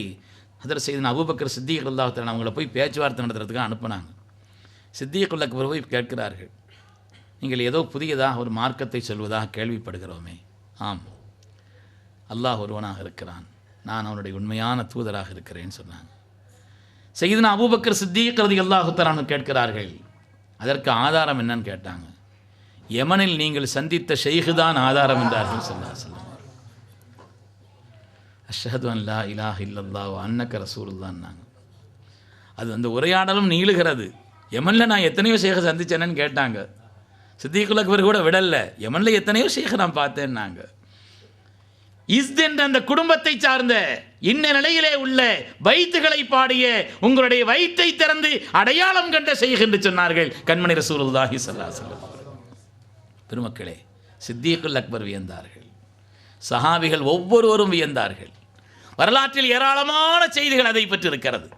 ஹதரத் சையதுனா அபூபக்கர் சித்தீக் ரலியல்லாஹு தஆலா அவங்கள போய் பேச்சுவார்த்தை நடத்துறதுக்காக அனுப்புனாங்க. சித்தீக்குல் அக்பர் போய் கேட்கிறார்கள், நீங்கள் ஏதோ புதியதாக ஒரு மார்க்கத்தை சொல்வதாக கேள்விப்படுகிறோமே. ஆம், அல்லாஹ் ஒருவனாக இருக்கிறான், நான் அவனுடைய உண்மையான தூதராக இருக்கிறேன்னு சொன்னாங்க. சையதுனா அபூபக்கர் சித்தீக் ரலியல்லாஹு தஆலா அன்ஹு கேட்கிறார்கள், அதற்கு ஆதாரம் என்னன்னு கேட்டாங்க. யமனில் நீங்கள் சந்தித்த ஷெய்ഖ് தான் ஆதாரம் என்றார்கள் ஸல்லல்லாஹு அலைஹி வஸல்லம். அஷ்ஹது அன் லா இலாஹ இல்லல்லாஹ் வ அன்னக ரசூலுல்லாஹ்னாங்க. அது அந்த உரையாடலும் நீளுகிறது. யமனில் நான் எத்தனையோ ஷேഖை சந்திச்சேன்னு கேட்டாங்க. சித்திகுல் அக்பர் கூட விடல, யமனில் எத்தனையோ ஷேഖை நான் பார்த்தேன்னாங்க. இஸ்த் என்ற அந்த குடும்பத்தை சார்ந்த இன்ன நிலையிலே உள்ள வைத்துகளை பாடிய உங்களுடைய வயிற்றை திறந்து அடையாளம் கண்ட ஷேഖ் என்று சொன்னார்கள் கண்மணி ரசூலுல்லாஹி ஸல்லல்லாஹு அலைஹி வஸல்லம். பெருமக்களே, சித்திகுல் அக்பர் வியந்தார்கள், சஹாபிகள் ஒவ்வொருவரும் வியந்தார்கள். வரலாற்றில் ஏராளமான செய்திகள் அதை பற்றி இருக்கிறது.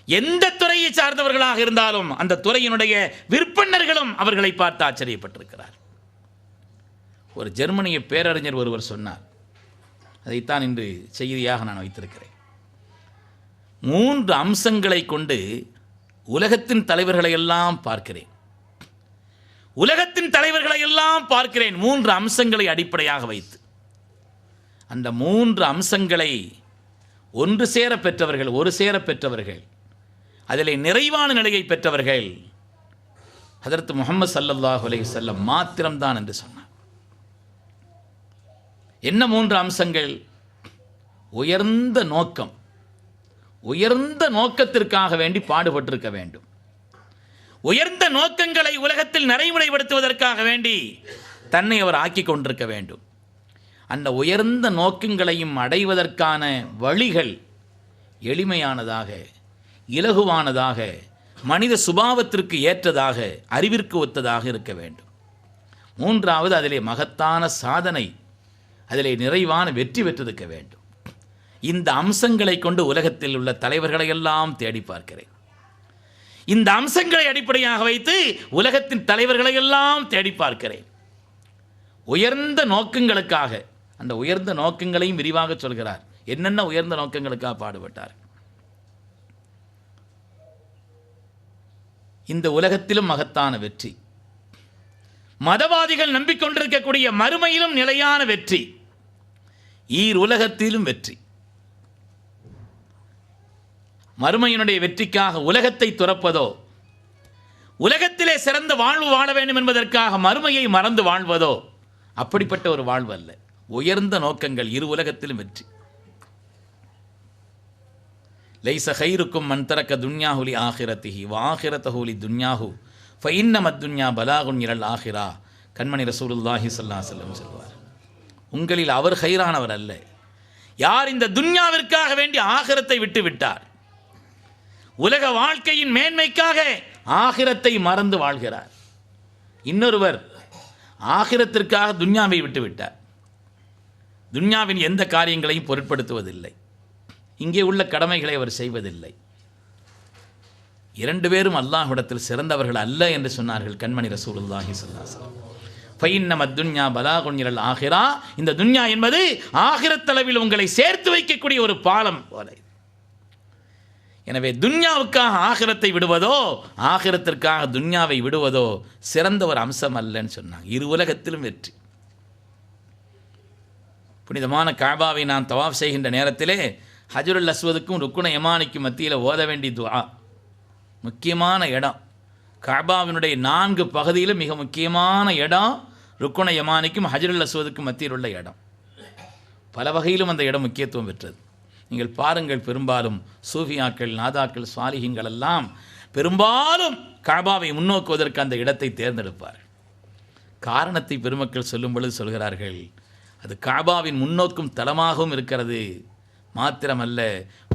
எந்த துறையை சார்ந்தவர்களாக இருந்தாலும் அந்த துறையினுடைய விற்பனர்களும் அவர்களை பார்த்து ஆச்சரியப்பட்டிருக்கிறார். ஒரு ஜெர்மனிய பேரறிஞர் ஒருவர் சொன்னார், அதைத்தான் இன்று செய்தியாக நான் வைத்திருக்கிறேன். 3 அம்சங்களை கொண்டு உலகத்தின் தலைவர்களை எல்லாம் பார்க்கிறேன். உலகத்தின் தலைவர்களை எல்லாம் பார்க்கிறேன் 3 அம்சங்களை அடிப்படையாக வைத்து. அந்த 3 அம்சங்களை ஒன்று சேர பெற்றவர்கள், ஒரு சேர பெற்றவர்கள், அதிலே நிறைவான நிலையை பெற்றவர்கள் ஹஜ்ரத் முஹம்மது ஸல்லல்லாஹு அலைஹி வஸல்லம் மாத்திரம்தான் என்று சொன்னார். என்ன 3 அம்சங்கள்? உயர்ந்த நோக்கம், உயர்ந்த நோக்கத்திற்காக வேண்டி பாடுபட்டிருக்க வேண்டும். உயர்ந்த நோக்கங்களை உலகத்தில் நடைமுறைப்படுத்துவதற்காக வேண்டி தன்னை அவர் ஆக்கி கொண்டிருக்க வேண்டும். அந்த உயர்ந்த நோக்கங்களையும் அடைவதற்கான வழிகள் எளிமையானதாக, இலகுவானதாக, மனித சுபாவத்திற்கு ஏற்றதாக, அறிவிற்கு ஒத்ததாக இருக்க வேண்டும். 3வது, அதிலே மகத்தான சாதனை, அதிலே நிறைவான வெற்றி பெற்றிருக்க வேண்டும். இந்த அம்சங்களை கொண்டு உலகத்தில் உள்ள தலைவர்களை எல்லாம் தேடி பார்க்கிறேன். இந்த அம்சங்களை அடிப்படையாக வைத்து உலகத்தின் தலைவர்களை எல்லாம் தேடி பார்க்கிறேன். உயர்ந்த நோக்கங்களுக்காக, அந்த உயர்ந்த நோக்கங்களையும் விரிவாக சொல்கிறார். என்னென்ன உயர்ந்த நோக்கங்களுக்காக பாடுபட்டார். இந்த உலகத்திலும் மகத்தான வெற்றி, மதவாதிகள் நம்பிக்கொண்டிருக்கக்கூடிய மறுமையிலும் நிலையான வெற்றி, உலகத்திலும் வெற்றி. மறுமையினுடைய வெற்றிக்காக உலகத்தை துறப்பதோ, உலகத்திலே சிறந்த வாழ்வு வாழ வேண்டும் என்பதற்காக மறுமையை மறந்து வாழ்வதோ அப்படிப்பட்ட ஒரு வாழ்வு அல்ல. உயர்ந்த நோக்கங்கள், உலகத்திலும் வெற்றி. லைஸ கைருக்கும் மன் தரக்க துன்யாஹு லி ஆஹிரத்திஹி வ ஆஹிரத்தஹு லி துன்யாஹு ஃப இன்னமத் துன்யா பலாகுன் இலல் ஆஹிரா. கண்மணி ரசூலுல்லாஹி ஸல்லல்லாஹு அலைஹி வஸல்லம் சொல்வார், உங்களில் அவர் கைரானவர் அல்ல யார் இந்த துன்யாவிற்காக வேண்டி ஆகிரத்தை விட்டு விட்டார். உலக வாழ்க்கையின் மேன்மைக்காக ஆகிரத்தை மறந்து வாழ்கிறார். இன்னொருவர் ஆகிரத்திற்காக துன்யாவை விட்டு விட்டார். துன்யாவின் எந்த காரியங்களையும் பொருட்படுத்துவதில்லை, இங்கே உள்ள கடமைகளை அவர் செய்வதில்லை. 2 பேரும் அல்லாஹ்விடத்தில் சிறந்தவர்கள் அல்ல என்று சொன்னார்கள் கண்மணி ரசூலுல்லாஹி ஸல்லல்லாஹு அலைஹி வஸல்லம். ஃபைன்னமத் துன்யா பலாகுன் இலல் ஆஹிரா. இந்த துன்யா என்பது ஆகிரத் அளவில் உங்களை சேர்த்து வைக்கக்கூடிய ஒரு பாலம் போல. எனவே துன்யாவுக்காக ஆகிரத்தை விடுவதோ, ஆகிரத்திற்காக துன்யாவை விடுவதோ சிறந்த ஒரு அம்சம் அல்லன்னு சொன்னாங்க. உலகத்திலும் வெற்றி. புனிதமான காபாவை நான் தவாஃப் செய்கின்ற நேரத்திலே ஹஜ்ருல் அஸ்வதுக்கும் ருக்குன யமானிக்கும் மத்தியில் ஓத வேண்டிய துஆ, முக்கியமான இடம். காபாவினுடைய 4 பகுதியிலும் மிக முக்கியமான இடம் ருக்குன யமானிக்கும் ஹஜ்ருல் அஸ்வதுக்கும் மத்தியில் உள்ள இடம். பல வகையிலும் அந்த இடம் முக்கியத்துவம் பெற்றது. நீங்கள் பாருங்கள், பெரும்பாலும் சூஃபியாக்கள், நாதாக்கள், சாலிஹீன்கள் எல்லாம் பெரும்பாலும் காபாவை முன்னோக்குவதற்கு அந்த இடத்தை தேர்ந்தெடுப்பார். காரணத்தை பெருமக்கள் சொல்லும் பொழுது சொல்கிறார்கள், அது காபாவின் முன்னோக்கும் தலமாகவும் இருக்கிறது, மாத்திரமல்ல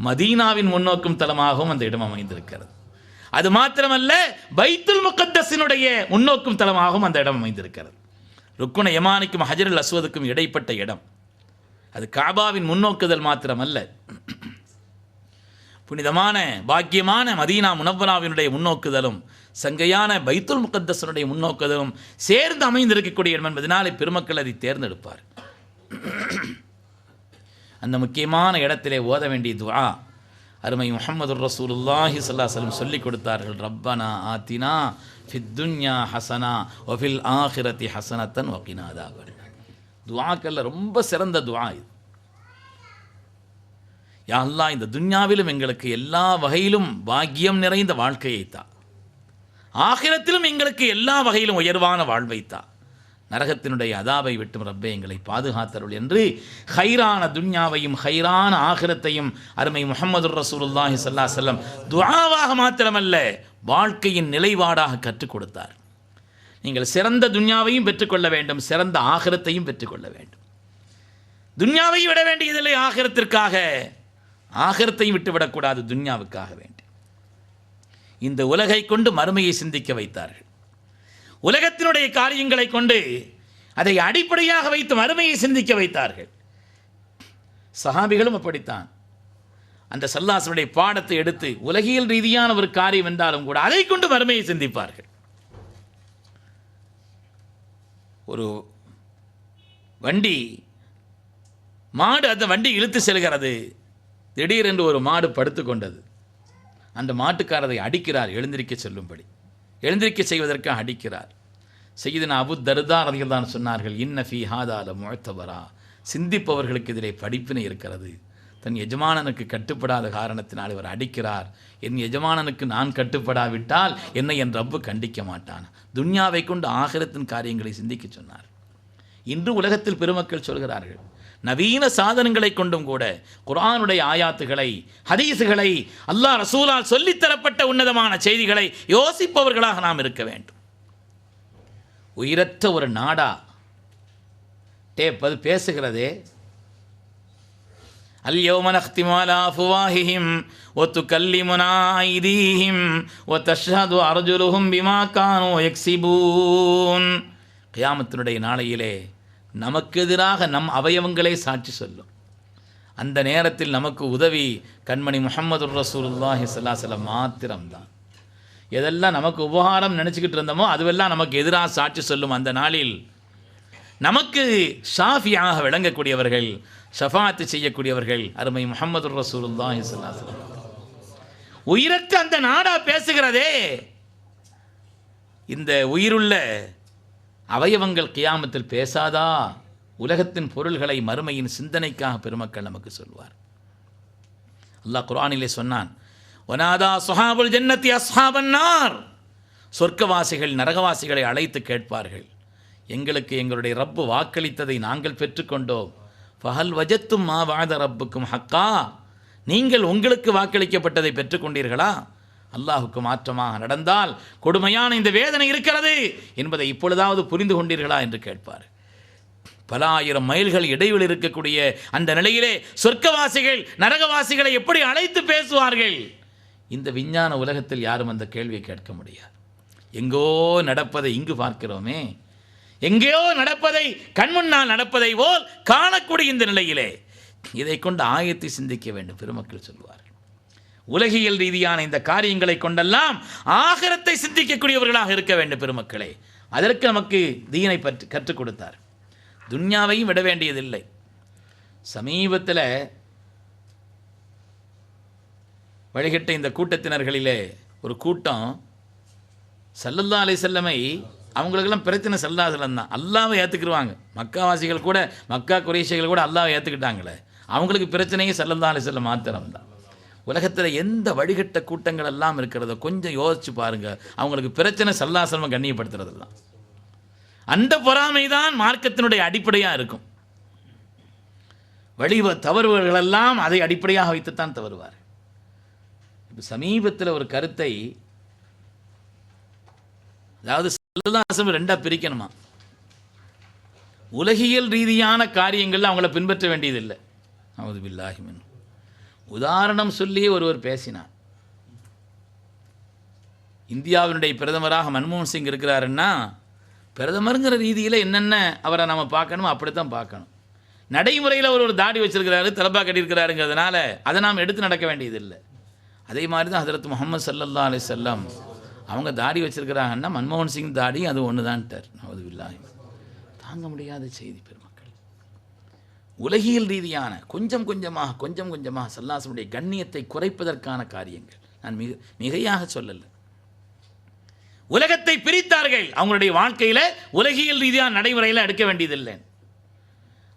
மதீனாவின் முன்னோக்கும் தலமாகவும் அந்த இடம் அமைந்திருக்கிறது. அது மாத்திரமல்ல பைத்துல் முகத்தஸினுடைய முன்னோக்கும் தலமாகவும் அந்த இடம் அமைந்திருக்கிறது. ருக்குன யமானிக்கும் ஹஜ்ருல் அஸ்வதுக்கும் இடைப்பட்ட இடம். அது காபாவின் முன்னோக்குதல் மாத்திரமல்ல, புனிதமான பாக்கியமான மதீனா முனவ்வராவினுடைய முன்னோக்குதலும் சங்கையான பைத்துல் முகத்தஸினுடைய முன்னோக்குதலும் சேர்ந்து அமைந்திருக்கக்கூடிய இடம் என்பதனாலே பெருமக்கள் அதை அருமை முஹம்மது ரசூலுல்லாஹி ஸல்லல்லாஹு அலைஹி வஸல்லம் சொல்லிக் கொடுத்தார்கள், ரப்பனா ஆத்தினா ஃபித் துன்யா ஹஸனா வ ஃபில் ஆখিরাতি ஹஸனத்தன் வ கினா அதாபன். துஆக்கல்ல ரொம்ப சிறந்த துஆ இது. யா அல்லாஹ், இந்த துன்யாவிலும் எங்களுக்கு எல்லா வகையிலும் பாக்கியம் நிறைந்த வாழ்க்கையை தா, ஆகிரத்திலும் எங்களுக்கு எல்லா வகையிலும் உயர்வான வாழ்வை தா, நரகத்தினுடைய அதாபை விட்டும் ரப்பே எங்களை பாதுகாத்தருள் என்று ஹைரான துன்யாவையும் ஹைரான ஆகிரத்தையும் அருமை முஹம்மது ரசூலுல்லாஹி ஸல்லல்லாஹு அலைஹி வஸல்லம் துஆவாக மாத்திரமல்ல வாழ்க்கையின் நிலைப்பாடாக கற்றுக் கொடுத்தார். நீங்கள் சிறந்த துன்யாவையும் பெற்றுக்கொள்ள வேண்டும், சிறந்த ஆகிரத்தையும் பெற்றுக்கொள்ள வேண்டும். துன்யாவை விட வேண்டியதில்லை ஆகிரத்திற்காக, ஆகிரத்தையும் விட்டுவிடக்கூடாது துன்யாவுக்காக வேண்டி. இந்த உலகை கொண்டு மறுமையை சிந்திக்க வைத்தார்கள். உலகத்தினுடைய காரியங்களை கொண்டு அதை அடிப்படையாக வைத்து மறுமையை சிந்திக்க வைத்தார்கள். சஹாபிகளும் அப்படித்தான். அந்த ஸல்லல்லாஹு பாடத்தை எடுத்து உலகியல் ரீதியான ஒரு காரியம் என்றாலும் கூட அதை கொண்டு மறுமையை சிந்திப்பார்கள். ஒரு வண்டி மாடு அந்த வண்டி இழுத்து செல்கிறது. திடீரென்று ஒரு மாடு படுத்து கொண்டது. அந்த மாட்டுக்காரரை அடிக்கிறார், எழுந்திருக்க சொல்லும்படி. எழுந்திருக்க செய்வதற்காக அடிக்கிறார். சய்யிதுனா அபூ தர்தா ரலியல்லாஹு அன்ஹு சொன்னார்கள், இன்ன ஃபீ ஹாதா லமுஅத்தபரா, சிந்திப்பவர்களுக்கு இதிலே படிப்பினை இருக்கிறது. தன் எஜமானனுக்கு கட்டுப்படாத காரணத்தினால் இவர் அடிக்கிறார். என் எஜமானனுக்கு நான் கட்டுப்படாவிட்டால் என்னை என் ரப்பு கண்டிக்க மாட்டான். துன்யாவை கொண்டு ஆகிரத்தின் காரியங்களை சிந்திக்க சொன்னார். இன்று உலகத்தில் பெருமக்கள் சொல்கிறார்கள், நவீன சாதனங்களை கொண்டும் கூட குர்ஆனுடைய ஆயாத்துகளை, ஹதீஸுகளை, அல்லாஹ் ரசூலால் சொல்லித்தரப்பட்ட உன்னதமான செய்திகளை யோசிப்பவர்களாக நாம் இருக்க வேண்டும். உயிரற்ற ஒரு நாடா டேப் அது பேசுகிறதே, اليوم نختم على أفواههم وتكلمنا أيديهم وتشهد أرجلهم بما كانوا يكسبون. கியாமத்தினுடைய நாளையிலே நமக்கு எதிராக நம் அவயவங்களே சாட்சி சொல்லும். அந்த நேரத்தில் நமக்கு உதவி கண்மணி முஹம்மது ரசூலுல்லாஹி ஸல்லல்லாஹு அலைஹி வஸல்லம் மாத்திரம்தான். எதெல்லாம் நமக்கு உபகாரம் நினச்சிக்கிட்டு இருந்தோமோ அதுவெல்லாம் நமக்கு எதிராக சாட்சி சொல்லும். அந்த நாளில் நமக்கு ஷாஃபியாக விளங்கக்கூடியவர்கள், ஷஃபாத்து செய்யக்கூடியவர்கள் அருமை முஹம்மது ரசூலுல்லாஹி ஸல்லல்லாஹு அலைஹி வஸல்லம். உயிரற்ற அந்த நாடா பேசுகிறதே, இந்த உயிருள்ள அவயவங்கள் கியாமத்தில் பேசாதா? உலகத்தின் பொருள்களை மறுமையின் சிந்தனைக்காக பெருமக்கள் நமக்கு சொல்வார். அல்லாஹ் குர்ஆனிலே சொன்னான், வனாதா ஸஹாபுல் ஜன்னத்தி அஸ்ஹாபன் நார், சொர்க்கவாசிகள் நரகவாசிகளை அழைத்து கேட்பார்கள், எங்களுக்கு எங்களுடைய ரப்பு வாக்களித்ததை நாங்கள் பெற்றுக்கொண்டோம். ஃபஹல் வஜத்தும் மா வஅத ரப்புக்கும் ஹக்கா, நீங்கள் உங்களுக்கு வாக்களிக்கப்பட்டதை பெற்றுக்கொண்டீர்களா? அல்லாஹுக்கு மாற்றமாக நடந்தால் கொடுமையான இந்த வேதனை இருக்கிறது என்பதை இப்பொழுதாவது புரிந்து கொண்டீர்களா என்று கேட்பார். பல ஆயிரம் மைல்கள் இடைவெளி இருக்கக்கூடிய அந்த நிலையிலே சொர்க்கவாசிகள் நரகவாசிகளை எப்படி அழைத்து பேசுவார்கள்? இந்த விஞ்ஞான உலகத்தில் யாரும் அந்த கேள்வியை கேட்க முடியாது. எங்கோ நடப்பதை இங்கு பார்க்கிறோமே, எங்கேயோ நடப்பதை கண்முன்னால் நடப்பதை போல் காணக்கூடிய இந்த நிலையிலே இதை கொண்டு ஆயத்தை சிந்திக்க வேண்டும். பெருமக்கள் சொல்வார்கள், உலகியல் ரீதியான இந்த காரியங்களை கொண்டெல்லாம் ஆகிரத்தை சிந்திக்கக்கூடியவர்களாக இருக்க வேண்டும் பெருமக்களே. அதற்கு நமக்கு தீனை பற்றி கற்றுக் கொடுத்தார். துன்யாவையும் விட வேண்டியதில்லை. சமீபத்தில் வழிகட்ட இந்த கூட்டத்தினர்களிலே ஒரு கூட்டம் ஸல்லல்லாஹு அலைஹி வஸல்லமை, அவங்களுக்கெல்லாம் பிரச்சனை ஸல்லல்லாஹு அலைஹி வஸல்லம் தான், அல்லாஹ்வை ஏற்றுக்குருவாங்க. மக்காவாசிகள் கூட, மக்கா குறைஷிகள் கூட அல்லாஹ்வை ஏற்றுக்கிட்டாங்களே, அவங்களுக்கு பிரச்சனையே ஸல்லல்லாஹு அலைஹி வஸல்லம் மாத்திரம்தான். உலகத்தில் எந்த வழிகட்ட கூட்டங்கள் எல்லாம் இருக்கிறதோ கொஞ்சம் யோசிச்சு பாருங்கள், அவங்களுக்கு பிரச்சனை ஸல்லல்லாஹு அலைஹி வஸல்லம் கண்ணியப்படுத்துறது தான். அந்த பொறாமை தான் மார்க்கத்தினுடைய அடிப்படையாக இருக்கும். வழி தவறுவர்களெல்லாம் அதை அடிப்படையாக வைத்துத்தான் தவறுவார். இப்போ சமீபத்தில் ஒரு கருத்தை, அதாவது ஸல்லல்லாஹு அலைஹி வஸல்லம் ரெண்டாக பிரிக்கணுமா, உலகியல் ரீதியான காரியங்களில் அவங்கள பின்பற்ற வேண்டியதில்லை. அவுது பில்லாஹி மின் உதாரணம் சொல்லி ஒருவர் பேசினார். இந்தியாவினுடைய பிரதமராக மன்மோகன் சிங் இருக்கிறாருன்னா, பிரதமருங்கிற ரீதியில் என்னென்ன அவரை நம்ம பார்க்கணுமோ அப்படித்தான் பார்க்கணும். நடைமுறையில் ஒரு தாடி வச்சிருக்கிறாரு, தலப்பா கட்டியிருக்கிறாருங்கிறதுனால அதை நாம் எடுத்து நடக்க வேண்டியதில்லை. அதே மாதிரி தான் ஹஜ்ரத் முஹம்மது ஸல்லல்லாஹு அலைஹி வஸல்லம் அவங்க தாடி வச்சிருக்கிறாங்கன்னா மன்மோகன் சிங் தாடி அது ஒன்று தான்ட்டார். அவுது பில்லாஹி, தாங்க முடியாத செய்தி பெருமக்கள். உலகியல் ரீதியான கொஞ்சம் கொஞ்சமாக ஸல்லல்லாஹு கண்ணியத்தை குறைப்பதற்கான காரியங்கள். நான் மிகையாக சொல்லல. உலகத்தை பிரித்தார்கள். அவங்களுடைய வாழ்க்கையில் உலகியல் ரீதியான நடைமுறையில் எடுக்க வேண்டியதில்லை.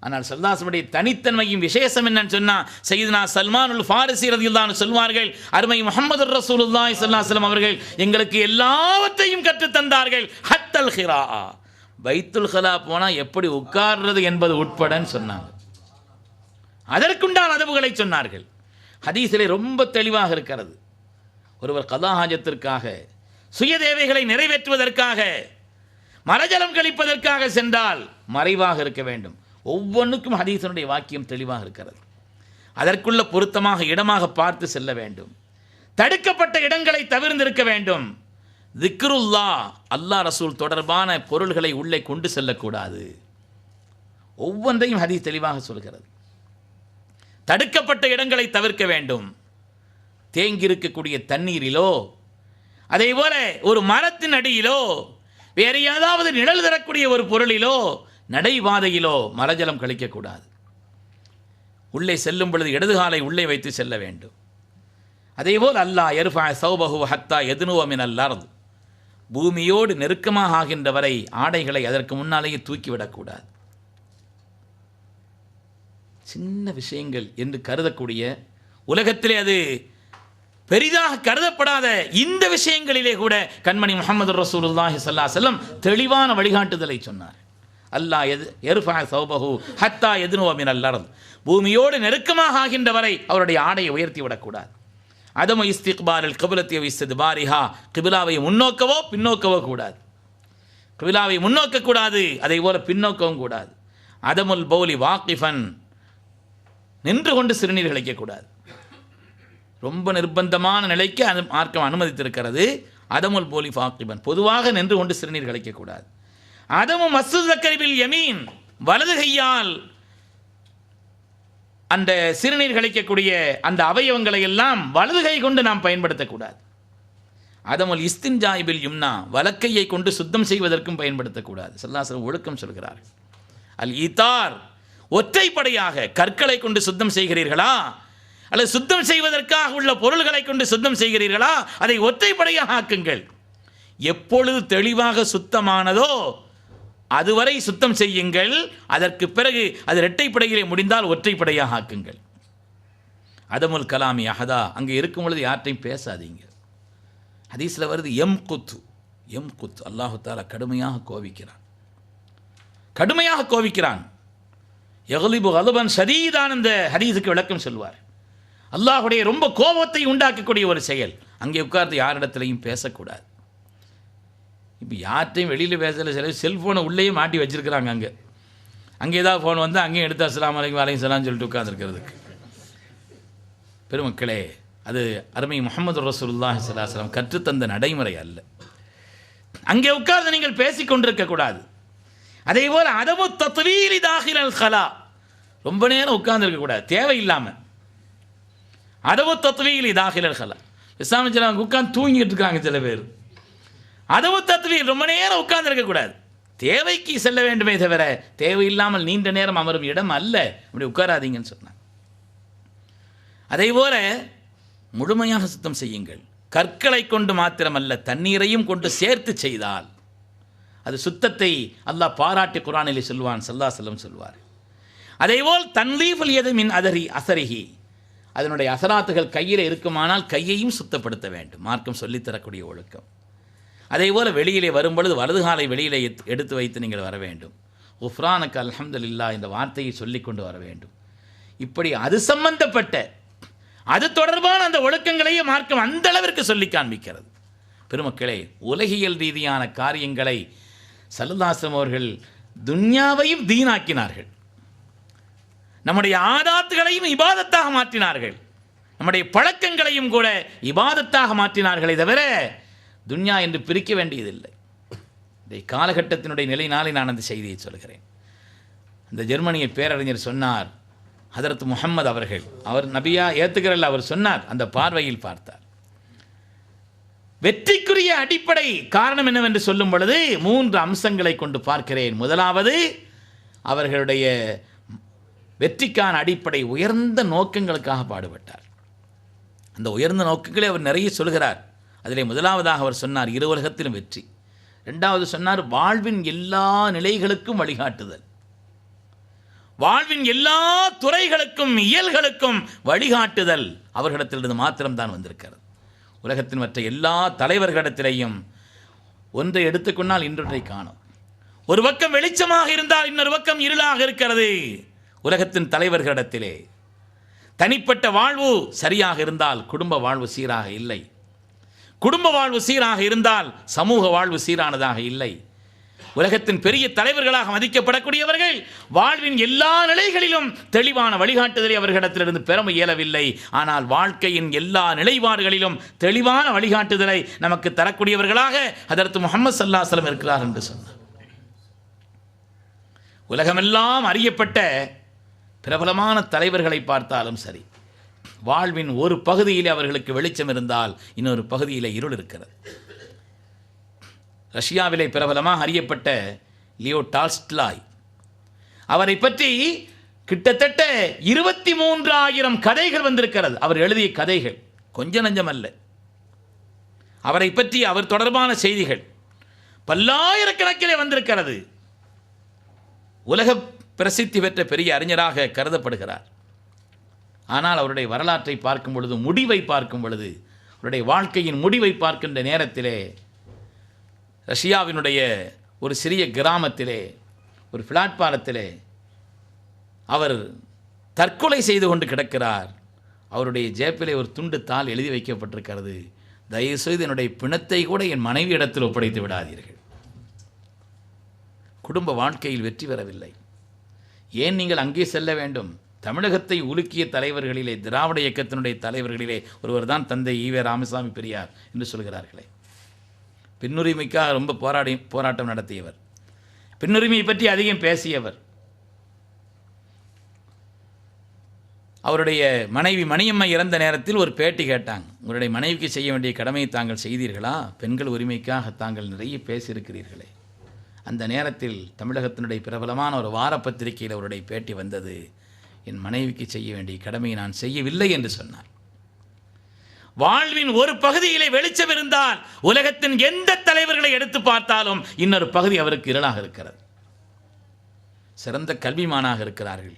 ஆனால் ஸல்லல்லாஹு தனித்தன்மையும் விசேஷம் என்னன்னு சொன்னால், சையதுனா சல்மானுல் ஃபாரிஸி ரலியல்லாஹு அன்ஹு சொல்வார்கள், அருமை முஹம்மது ரசூலுல்லாஹி ஸல்லல்லாஹு அலைஹி வஸல்லம் அவர்கள் எங்களுக்கு எல்லாவற்றையும் கற்றுத் தந்தார்கள். ஹத்தல் ஹிராஆ, பைத்துல் ஹலா போனால் எப்படி உட்கார்றது என்பது உட்படன்னு சொன்னாங்க. அதற்குண்டான அதவுகளை சொன்னார்கள். ஹதீஸிலே ரொம்ப தெளிவாக இருக்கிறது. ஒருவர் கதா ஹாஜத்திற்காக, சுய தேவைகளை நிறைவேற்றுவதற்காக, மரஜலம் கழிப்பதற்காக சென்றால் மறைவாக இருக்க வேண்டும். ஒவ்வொன்றுக்கும் ஹதீஸனுடைய வாக்கியம் தெளிவாக இருக்கிறது. அதற்குள்ள பொருத்தமாக இடமாக பார்த்து செல்ல வேண்டும். தடுக்கப்பட்ட இடங்களை தவிர்ந்திருக்க வேண்டும். திக்ருல்லா, அல்லாஹ் ரசூல் தொடர்பான பொருள்களை உள்ளே கொண்டு செல்லக்கூடாது. ஒவ்வொன்றையும் ஹதீஸ் தெளிவாக சொல்கிறது. தடுக்கப்பட்ட இடங்களை தவிர்க்க வேண்டும். தேங்கியிருக்கக்கூடிய தண்ணீரிலோ, அதே போல ஒரு மரத்தின் அடியிலோ, வேறு ஏதாவது நிழல் தரக்கூடிய ஒரு பொருளிலோ, நடைபாதையிலோ மரஜலம் கழிக்கக்கூடாது. உள்ளே செல்லும் பொழுது இடதுகாலை உள்ளே வைத்து செல்ல வேண்டும். அதேபோல் அல்லாஹ் யர்ஃபா ஸௌபஹு ஹத்தா யதுனுவ மினல் அர்த், பூமியோடு நெருக்கமாக ஆகின்ற வரை ஆடைகளை அதற்கு முன்னாலேயே தூக்கிவிடக்கூடாது. சின்ன விஷயங்கள் என்று கருதக்கூடிய, உலகத்திலே அது பெரிதாக கருதப்படாத இந்த விஷயங்களிலே கூட கண்மணி முஹம்மது ரசூலுல்லாஹி ஸல்லல்லாஹு அலைஹி வஸல்லம் தெளிவான வழிகாட்டுதலை சொன்னார். அல்லாஹ் யர்ஃபா ஸௌபஹு ஹத்தா யதுனுவ மினல் அர்த், பூமியோடு நெருக்கமாக ஆகின்ற வரை அவருடைய ஆடையை உயர்த்தி விடக்கூடாது. அதம இஸ்திக்பாரில் கிப்லத்தி வ இஸ்தித்பாரிஹா, கிபிலாவை முன்னோக்கவோ பின்னோக்கவோ கூடாது. கிபிலாவை முன்னோக்கக்கூடாது, அதே போல பின்னோக்கவும் கூடாது. அதமுல் பௌலி வாக்கிஃபன், நின்று கொண்டு சிறுநீர் கழிக்கக்கூடாது. ரொம்ப நிர்பந்தமான நிலைக்கு அது மார்க்கம் அனுமதித்திருக்கிறது. அதமுல் பௌலி வாக்கிஃபன், பொதுவாக நின்று கொண்டு சிறுநீர் கழிக்கக்கூடாது. அதமு மஸ்ஸு ஸக்கரிபில் யமீன், வலது கையால் அந்த சிறுநீர் கழிக்கக்கூடிய அந்த அவயவங்களை எல்லாம் வலது கை கொண்டு நாம் பயன்படுத்தக்கூடாது. அதமுல் இஸ்தின்ஜாயிபில் யும்னா, வலக்கையை கொண்டு சுத்தம் செய்வதற்கும் பயன்படுத்தக்கூடாது. ஸல்லல்லாஹு அலைஹி வஸல்லம் ஒழுக்கம் சொல்கிறார். அல் ஈத்தார், ஒற்றைப்படையாக கற்களை கொண்டு சுத்தம் செய்கிறீர்களா, அல்லது சுத்தம் செய்வதற்காக உள்ள பொருள்களை கொண்டு சுத்தம் செய்கிறீர்களா, அதை ஒற்றைப்படையாக ஆக்குங்கள். எப்பொழுது தெளிவாக சுத்தமானதோ அதுவரை சுத்தம் செய்யுங்கள். அதற்கு பிறகு அது இரட்டைப்படையிலே முடிந்தால் ஒற்றைப்படையாக ஆக்குங்கள். அதமுல் கலாமி அஹதா, அங்கே இருக்கும் பொழுது யார்ட்டையும் பேசாதீங்க. ஹதீஸில் வருது எம் குத், அல்லாஹு தாலா கடுமையாக கோபிக்கிறான். யக்லிபு கலபன் ஷதீதான், அந்த ஹதீஸுக்கு விளக்கம் சொல்வார். அல்லாஹுடைய ரொம்ப கோபத்தை உண்டாக்கக்கூடிய ஒரு செயல். அங்கே உட்கார்ந்து யாரிடத்திலையும் பேசக்கூடாது. இப்போ யார்ட்டையும் வெளியில் பேசல, சில செல்ஃபோனை உள்ளேயே மாட்டி வச்சுருக்கிறாங்க. அங்கே ஏதாவது ஃபோன் வந்து அங்கேயும் எடுத்து அஸ்ஸலாமு அலைக்கும் வலைக்கும் சலாம்னு சொல்லிட்டு உட்காந்துருக்கிறதுக்கு. பெருமக்களே, அது அருமை முஹம்மது ரசூலுல்லாஹி ஸல்லல்லாஹு அலைஹி வஸல்லம் கற்றுத்தந்த நடைமுறை அல்ல. அங்கே உட்கார்ந்து நீங்கள் பேசி கொண்டிருக்கக்கூடாது. அதே போல் அதமு தத்வீலி தாஹிலல் ஹலா, ரொம்ப நேரம் உட்கார்ந்துருக்கக்கூடாது தேவையில்லாமல். அதமு தத்வீலி தாஹிலல் ஹலா, இஸ்லாமிய உட்காந்து தூங்கிட்டு இருக்காங்க சில பேர். அதவு தத்வீல், ரொம்ப நேரம் உட்கார்ந்து இருக்கக்கூடாது. தேவைக்கு செல்ல வேண்டுமே தவிர தேவையில்லாமல் நீண்ட நேரம் அமரும் இடம் அல்ல, அப்படி உட்காராதீங்கன்னு சொன்னாங்க. அதே போல முழுமையாக சுத்தம் செய்யுங்கள். கற்களை கொண்டு மாத்திரமல்ல, தண்ணீரையும் கொண்டு சேர்த்து செய்தால் அது சுத்தத்தை அல்லாஹ் பாராட்டி குர்ஆனிலே சொல்வான். ஸல்லல்லாஹு அலைஹி வஸல்லம் சொல்வார். அதேபோல் தன்லீஃபுல் யது மின் அஸரிஹி, அதனுடைய அசராத்துகள் கையில் இருக்குமானால் கையையும் சுத்தப்படுத்த வேண்டும். மார்க்கம் சொல்லித்தரக்கூடிய ஒழுக்கம். அதே போல் வெளியிலே வரும்பொழுது வலது காலை வெளியிலே எடுத்து வைத்து நீங்கள் வர வேண்டும். உஃப்ரானுக்கு அல்ஹம்துலில்லாஹ் இந்த வார்த்தையை சொல்லிக்கொண்டு வர வேண்டும். இப்படி அது சம்பந்தப்பட்ட, அது தொடர்பான அந்த ஒழுக்கங்களையே மார்க்கம் அந்த அளவிற்கு சொல்லி காண்பிக்கிறது. பெருமக்களே, உலகியல் ரீதியான காரியங்களை ஸல்லல்லாஹு அலைஹி வஸல்லம் அவர்கள் துன்யாவையும் தீனாக்கினார்கள். நம்முடைய ஆதாத்துகளையும் இபாதத்தாக மாற்றினார்கள். நம்முடைய பழக்கங்களையும் கூட இபாதத்தாக மாற்றினார்களே தவிர துன்யா என்று பிரிக்க வேண்டியதில்லை. இந்த காலகட்டத்தினுடைய நிலையினாலே நான் அந்த செய்தியை சொல்கிறேன். அந்த ஜெர்மனிய பேரறிஞர் சொன்னார், ஹதரத் முஹம்மது அவர்கள், அவர் நபியா ஏற்றுக்கிறல்ல, அவர் சொன்னார், அந்த பார்வையில் பார்த்தார். வெற்றிக்குரிய அடிப்படை காரணம் என்னவென்று சொல்லும் பொழுது 3 அம்சங்களை கொண்டு பார்க்கிறேன். முதலாவது, அவர்களுடைய வெற்றிக்கான அடிப்படை உயர்ந்த நோக்கங்களுக்காக பாடுபட்டார். அந்த உயர்ந்த நோக்கங்களை அவர் நிறைய சொல்கிறார். அதிலே முதலாவதாக அவர் சொன்னார் இரு உலகத்திலும் வெற்றி. இரண்டாவது சொன்னார் வாழ்வின் எல்லா நிலைகளுக்கும் வழிகாட்டுதல். வாழ்வின் எல்லா துறைகளுக்கும் இயல்களுக்கும் வழிகாட்டுதல் அவர்களிடத்திலிருந்து மாத்திரம்தான் வந்திருக்கிறது. உலகத்தின் மற்ற எல்லா தலைவர்களிடத்திலேயும் ஒன்றை எடுத்துக்கொண்டால் இன்னொன்றை காணும். ஒரு பக்கம் வெளிச்சமாக இருந்தால் இன்னொரு பக்கம் இருளாக இருக்கிறது. உலகத்தின் தலைவர்களிடத்திலே தனிப்பட்ட வாழ்வு சரியாக இருந்தால் குடும்ப வாழ்வு சீராக இல்லை. குடும்ப வாழ்வு சீராக இருந்தால் சமூக வாழ்வு சீரானதாக இல்லை. உலகத்தின் பெரிய தலைவர்களாக மதிக்கப்படக்கூடியவர்கள் வாழ்வின் எல்லா நிலைகளிலும் தெளிவான வழிகாட்டுதலை அவர்களிடத்திலிருந்து பெற இயலவில்லை. ஆனால் வாழ்க்கையின் எல்லா நிலைப்பாடுகளிலும் தெளிவான வழிகாட்டுதலை நமக்கு தரக்கூடியவர்களாக ஹதரத் முஹம்மது ஸல்லல்லாஹு அலைஹி வஸல்லம் இருக்கிறார் என்று சொன்னார். உலகமெல்லாம் அறியப்பட்ட பிரபலமான தலைவர்களை பார்த்தாலும் சரி, வாழ்வின் ஒரு பகுதியிலே அவர்களுக்கு வெளிச்சம் இருந்தால் இன்னொரு பகுதியிலே இருள் இருக்கிறது. ரஷ்யாவிலே பிரபலமாக அறியப்பட்ட லியோ டால்ஸ்டாய், அவரை பற்றி கிட்டத்தட்ட 23,000 கதைகள் வந்திருக்கிறது. அவர் எழுதிய கதைகள் கொஞ்ச நஞ்சம் அல்ல. அவரை பற்றி அவர் தொடர்பான செய்திகள் பல்லாயிரக்கணக்கிலே வந்திருக்கிறது. உலக பிரசித்தி பெற்ற பெரிய அறிஞராக கருதப்படுகிறார். ஆனால் அவருடைய வரலாற்றை பார்க்கும் பொழுது, முடிவை பார்க்கும் பொழுது, அவருடைய வாழ்க்கையின் முடிவை பார்க்கின்ற நேரத்திலே ரஷ்யாவினுடைய ஒரு சிறிய கிராமத்திலே ஒரு பிளாட்பாரத்திலே அவர் தற்கொலை செய்து கொண்டு கிடக்கிறார். அவருடைய ஜேப்பிலே ஒரு துண்டு தாள் எழுதி வைக்கப்பட்டிருக்கிறது, தயவுசெய்து என்னுடைய பிணத்தை கூட என் மனைவி இடத்தில் ஒப்படைத்து விடாதீர்கள். குடும்ப வாழ்க்கையில் வெற்றி பெறவில்லை. ஏன் நீங்கள் அங்கே செல்ல வேண்டும்? தமிழகத்தை உலுக்கிய தலைவர்களிலே, திராவிட இயக்கத்தினுடைய தலைவர்களிலே ஒருவர் தான் தந்தை ஈவே ராமசாமி பெரியார் என்று சொல்கிறார்களே. பெண்ணுரிமைக்காக ரொம்ப போராட்டம் நடத்தியவர், பெண்ணுரிமையை பற்றி அதிகம் பேசியவர். அவருடைய மனைவி மணியம்மை இறந்த நேரத்தில் ஒரு பேட்டி கேட்டாங்க, உங்களுடைய மனைவிக்கு செய்ய வேண்டிய கடமையை தாங்கள் செய்தீர்களா? பெண்கள் உரிமைக்காக தாங்கள் நிறைய பேசியிருக்கிறீர்களே. அந்த நேரத்தில் தமிழகத்தினுடைய பிரபலமான ஒரு வாரப்பத்திரிகையில் அவருடைய பேட்டி வந்தது, என் மனைவிக்கு செய்ய வேண்டிய கடமையை நான் செய்யவில்லை என்று சொன்னார். வாழ்வின் ஒரு பகுதியிலே வெளிச்சம் இருந்தால் உலகத்தின் எந்த தலைவர்களை எடுத்து பார்த்தாலும் இன்னொரு பகுதி அவருக்கு இருளாக இருக்கிறது. சிறந்த கல்விமானாக இருக்கிறார்கள்,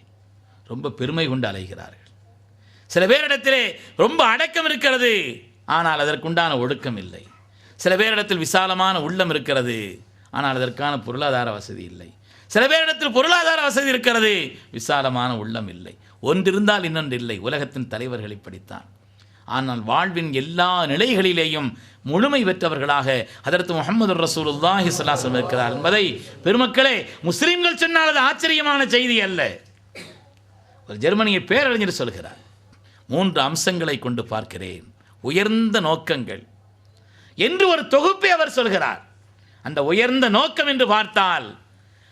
ரொம்ப பெருமை கொண்டு அலைகிறார்கள். சில பேரிடத்திலே ரொம்ப அடக்கம் இருக்கிறது, ஆனால் அதற்குண்டான ஒழுக்கம் இல்லை. சில பேரிடத்தில் விசாலமான உள்ளம் இருக்கிறது, ஆனால் அதற்கான பொருளாதார வசதி இல்லை. சில பேரிடத்தில் பொருளாதார வசதி இருக்கிறது, விசாலமான உள்ளம் இல்லை. ஒன்றிருந்தால் இன்னொன்று இல்லை. உலகத்தின் தலைவர்கள் இப்படித்தான். ஆனால் வாழ்வின் எல்லா நிலைகளிலேயும் முழுமை பெற்றவர்களாக ஹதரத் முஹம்மது ரசூலுல்லாஹி ஸல்லல்லாஹு அலைஹி வஸல்லம் இருக்கிறார் என்பதை பெருமக்களே, முஸ்லிம்கள் சொன்னால் அது ஆச்சரியமான செய்தி அல்ல. ஒரு ஜெர்மனிய பேரறிஞர் சொல்கிறார், 3 அம்சங்களை கொண்டு பார்க்கிறேன், உயர்ந்த நோக்கங்கள் என்று ஒரு தொகுப்பை அவர் சொல்கிறார். அந்த உயர்ந்த நோக்கம் என்று பார்த்தால்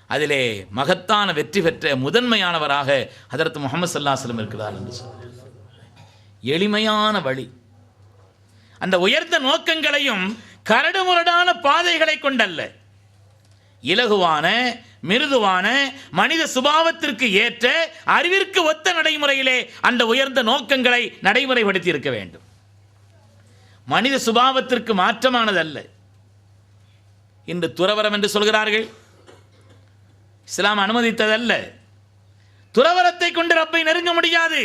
அதிலே மகத்தான வெற்றி பெற்ற முதன்மையானவராக ஹதரத் முஹம்மது ஸல்லல்லாஹு அலைஹி வஸல்லம் இருக்கிறார் என்று சொல்கிறார். எளிமையான வழி, அந்த உயர்ந்த நோக்கங்களையும் கரடுமுரடான பாதைகளை கொண்டல்ல, இலகுவான மிருதுவான மனித சுபாவத்திற்கு ஏற்ற அறிவிற்கு ஒத்த நடைமுறையிலே அந்த உயர்ந்த நோக்கங்களை நடைமுறைப்படுத்தி இருக்க வேண்டும். மனித சுபாவத்திற்கு மாற்றமானதல்ல. இன்று துறவரம் என்று சொல்கிறார்கள், இஸ்லாம் அனுமதித்ததல்ல. துறவரத்தை கொண்டு ரப்பை நெருங்க முடியாது.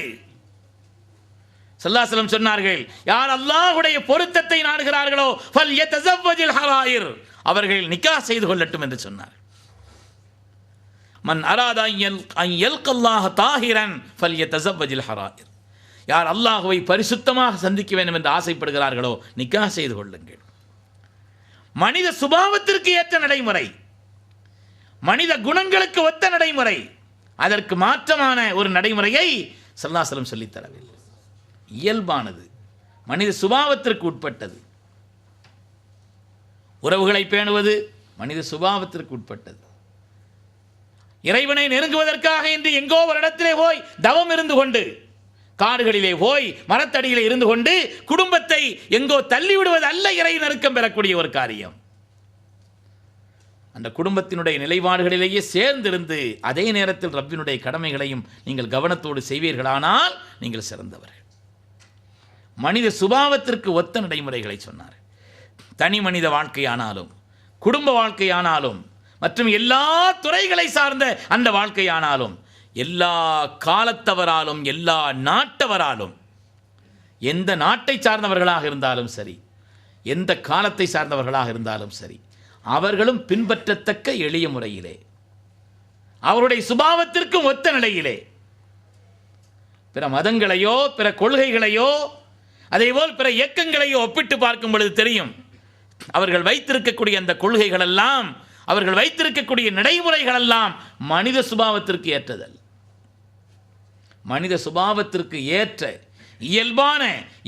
ஸல்லல்லாஹு அலைஹி வஸல்லம் சொன்னார்கள், யார் அல்லாஹ்வுடைய பொருத்தத்தை நாடுகிறார்களோ ஃபல்யதஸவ்வஜில் ஹராயிர், அவர்கள் நிக்காஹ் செய்து கொள்ளட்டும் என்று சொன்னார். மன் அராத அன் யல்கல்லாஹ தாஹிரன் ஃபல்யதஸவ்வஜில் ஹராயிர், யார் அல்லாஹ்வை பரிசுத்தமாக சந்திக்க வேண்டும் என்று ஆசைப்படுகிறார்களோ நிக்காஹ் செய்து கொள்ளுங்கள். மனித சுபாவத்திற்கு ஏற்ற நடைமுறை, மனித குணங்களுக்கு ஒத்த நடைமுறை, அதற்கு மாற்றமான ஒரு நடைமுறையை ஸல்லல்லாஹு அலைஹி வஸல்லம் சொல்லித் தரவில்லை. இயல்பானது, மனித சுபாவத்திற்கு உட்பட்டது. உறவுகளை பேணுவது மனித சுபாவத்திற்கு உட்பட்டது. இறைவனை நெருங்குவதற்காக இன்று எங்கோ ஒரு இடத்திலே போய் தவம் இருந்து கொண்டு, காடுகளிலே போய் மரத்தடியிலே இருந்து கொண்டு குடும்பத்தை எங்கோ தள்ளிவிடுவது அல்ல இறை நெருக்கம் பெறக்கூடிய ஒரு காரியம். அந்த குடும்பத்தினுடைய நிலைப்பாடுகளிலேயே சேர்ந்திருந்து அதே நேரத்தில் ரப்பினுடைய கடமைகளையும் நீங்கள் கவனத்தோடு செய்வீர்களானால் நீங்கள் சிறந்தவர்கள். மனித சுபாவத்திற்கு ஒத்த நடைமுறைகளை சொன்னார். தனி மனித வாழ்க்கையானாலும் குடும்ப வாழ்க்கையானாலும் மற்றும் எல்லா துறைகளை சார்ந்த அந்த வாழ்க்கையானாலும் எல்லா காலத்தவராலும் எல்லா நாட்டவராலும், எந்த நாட்டை சார்ந்தவர்களாக இருந்தாலும் சரி, எந்த காலத்தை சார்ந்தவர்களாக இருந்தாலும் சரி, அவர்களும் பின்பற்றத்தக்க எளிய முறையிலே அவருடைய சுபாவத்திற்கும் ஒத்த நிலையிலே பிற மதங்களையோ பிற கொள்கைகளையோ அதேபோல் பிற இயக்கங்களையோ ஒப்பிட்டு பார்க்கும் பொழுது தெரியும், அவர்கள் வைத்திருக்கக்கூடிய அந்த கொள்கைகள் எல்லாம், அவர்கள் வைத்திருக்கக்கூடிய நடைமுறைகள் எல்லாம் மனித சுபாவத்திற்கு ஏற்றதல். மனித சுபாவத்திற்கு ஏற்ற இயல்பான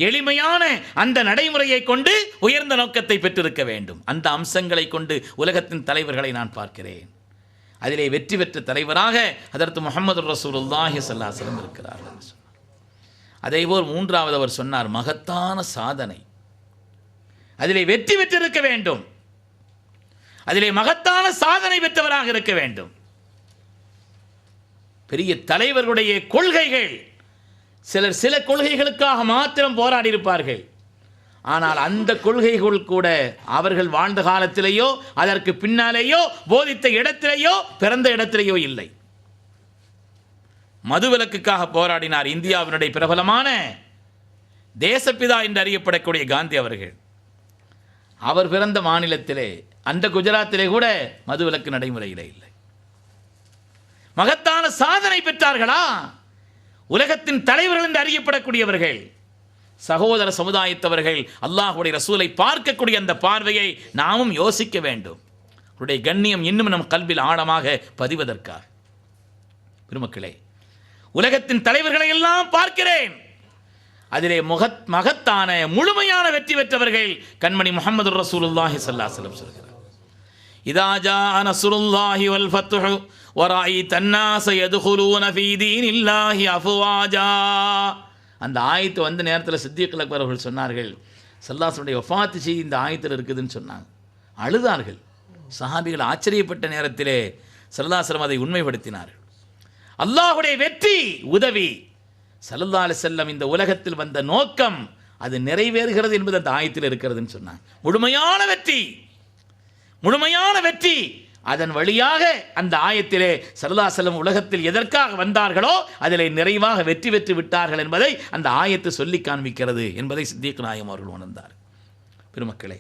எளிமையான அந்த நடைமுறையை கொண்டு உயர்ந்த நோக்கத்தை பெற்றிருக்க வேண்டும். அந்த அம்சங்களை கொண்டு உலகத்தின் தலைவர்களை நான் பார்க்கிறேன். அதிலே வெற்றி பெற்ற தலைவராக ஹதரத் முஹம்மது ரசூலுல்லாஹி ஸல்லல்லாஹு அலைஹி வஸல்லம் இருக்கிறார்கள். அதேபோல் மூன்றாவது அவர் சொன்னார், மகத்தான சாதனை, அதிலே வெற்றி பெற்றிருக்க வேண்டும், அதிலே மகத்தான சாதனை பெற்றவராக இருக்க வேண்டும். பெரிய தலைவர்களுடைய கொள்கைகள், சிலர் சில கொள்கைகளுக்காக மாத்திரம் போராடி இருப்பார்கள். ஆனால் அந்த கொள்கைகள் கூட அவர்கள் வாழ்ந்த காலத்திலேயோ அதற்கு பின்னாலேயோ போதித்த இடத்திலேயோ பிறந்த இடத்திலேயோ இல்லை. மதுவிலக்குக்காக போராடினார் இந்தியாவினுடைய பிரபலமான தேசப்பிதா என்று அறியப்படக்கூடிய காந்தி அவர்கள். அவர் பிறந்த மாநிலத்திலே, அந்த குஜராத்திலே கூட மதுவிலக்கு நடைமுறையிலே இல்லை. மகத்தான சாதனை பெற்றார்களா? உலகத்தின் தலைவர்கள் என்று அறியப்படக்கூடியவர்கள், சகோதர சமுதாயத்தவர்கள் அல்லாஹ்வுடைய ரசூலை பார்க்கக்கூடிய அந்த பார்வையை நாமும் யோசிக்க வேண்டும். அவருடைய கண்ணியம் இன்னும் நம் கல்வியில் ஆழமாக பதிவதற்காக. பெருமக்களே, உலகத்தின் தலைவர்களை எல்லாம் பார்க்கிறேன், அதிலே மகத்தான முழுமையான வெற்றி பெற்றவர்கள் கண்மணி முஹம்மது ரசூலுல்லாஹி ஸல்லல்லாஹு அலைஹி வஸல்லம் சொல்கிறார், இதா ஜாஅ நஸ்ருல்லாஹி வல் ஃபத்ஹு வராயித அன்னாஸ யதுகுலூன ஃபீ தீனில்லாஹி அஃப்வாஜா. அந்த ஆயத்து வந்த நேரத்தில் சித்திக் அக்பர் அவர்கள் சொன்னார்கள், ஸல்லல்லாஹு அலைஹி வஸல்லம் வஃபாத் செய்தி இந்த ஆயத்தில் இருக்குதுன்னு சொன்னாங்க. அழுதார்கள். சஹாபிகள் ஆச்சரியப்பட்ட நேரத்திலே ஸல்லல்லாஹு அலைஹி வஸல்லம் அதை உண்மைப்படுத்தினார்கள். அல்லாஹ்வுடைய வெற்றி உதவி, ஸல்லல்லாஹு அலைஹி வஸல்லம் இந்த உலகத்தில் வந்த நோக்கம் அது நிறைவேறுகிறது என்பது அந்த ஆயத்தில் இருக்கிறதுன்னு சொன்னாங்க. முழுமையான வெற்றி, முழுமையான வெற்றி. அதன் வழியாக அந்த ஆயத்திலே ஸல்லல்லாஹு அலைஹி வஸல்லம் உலகத்தில் எதற்காக வந்தார்களோ அதிலே நிறைவாக வெற்றி பெற்று விட்டார்கள் என்பதை அந்த ஆயத்து சொல்லி காண்பிக்கிறது என்பதை சித்திக் நாயகம் அவர்கள் உணர்ந்தார். பெருமக்களே,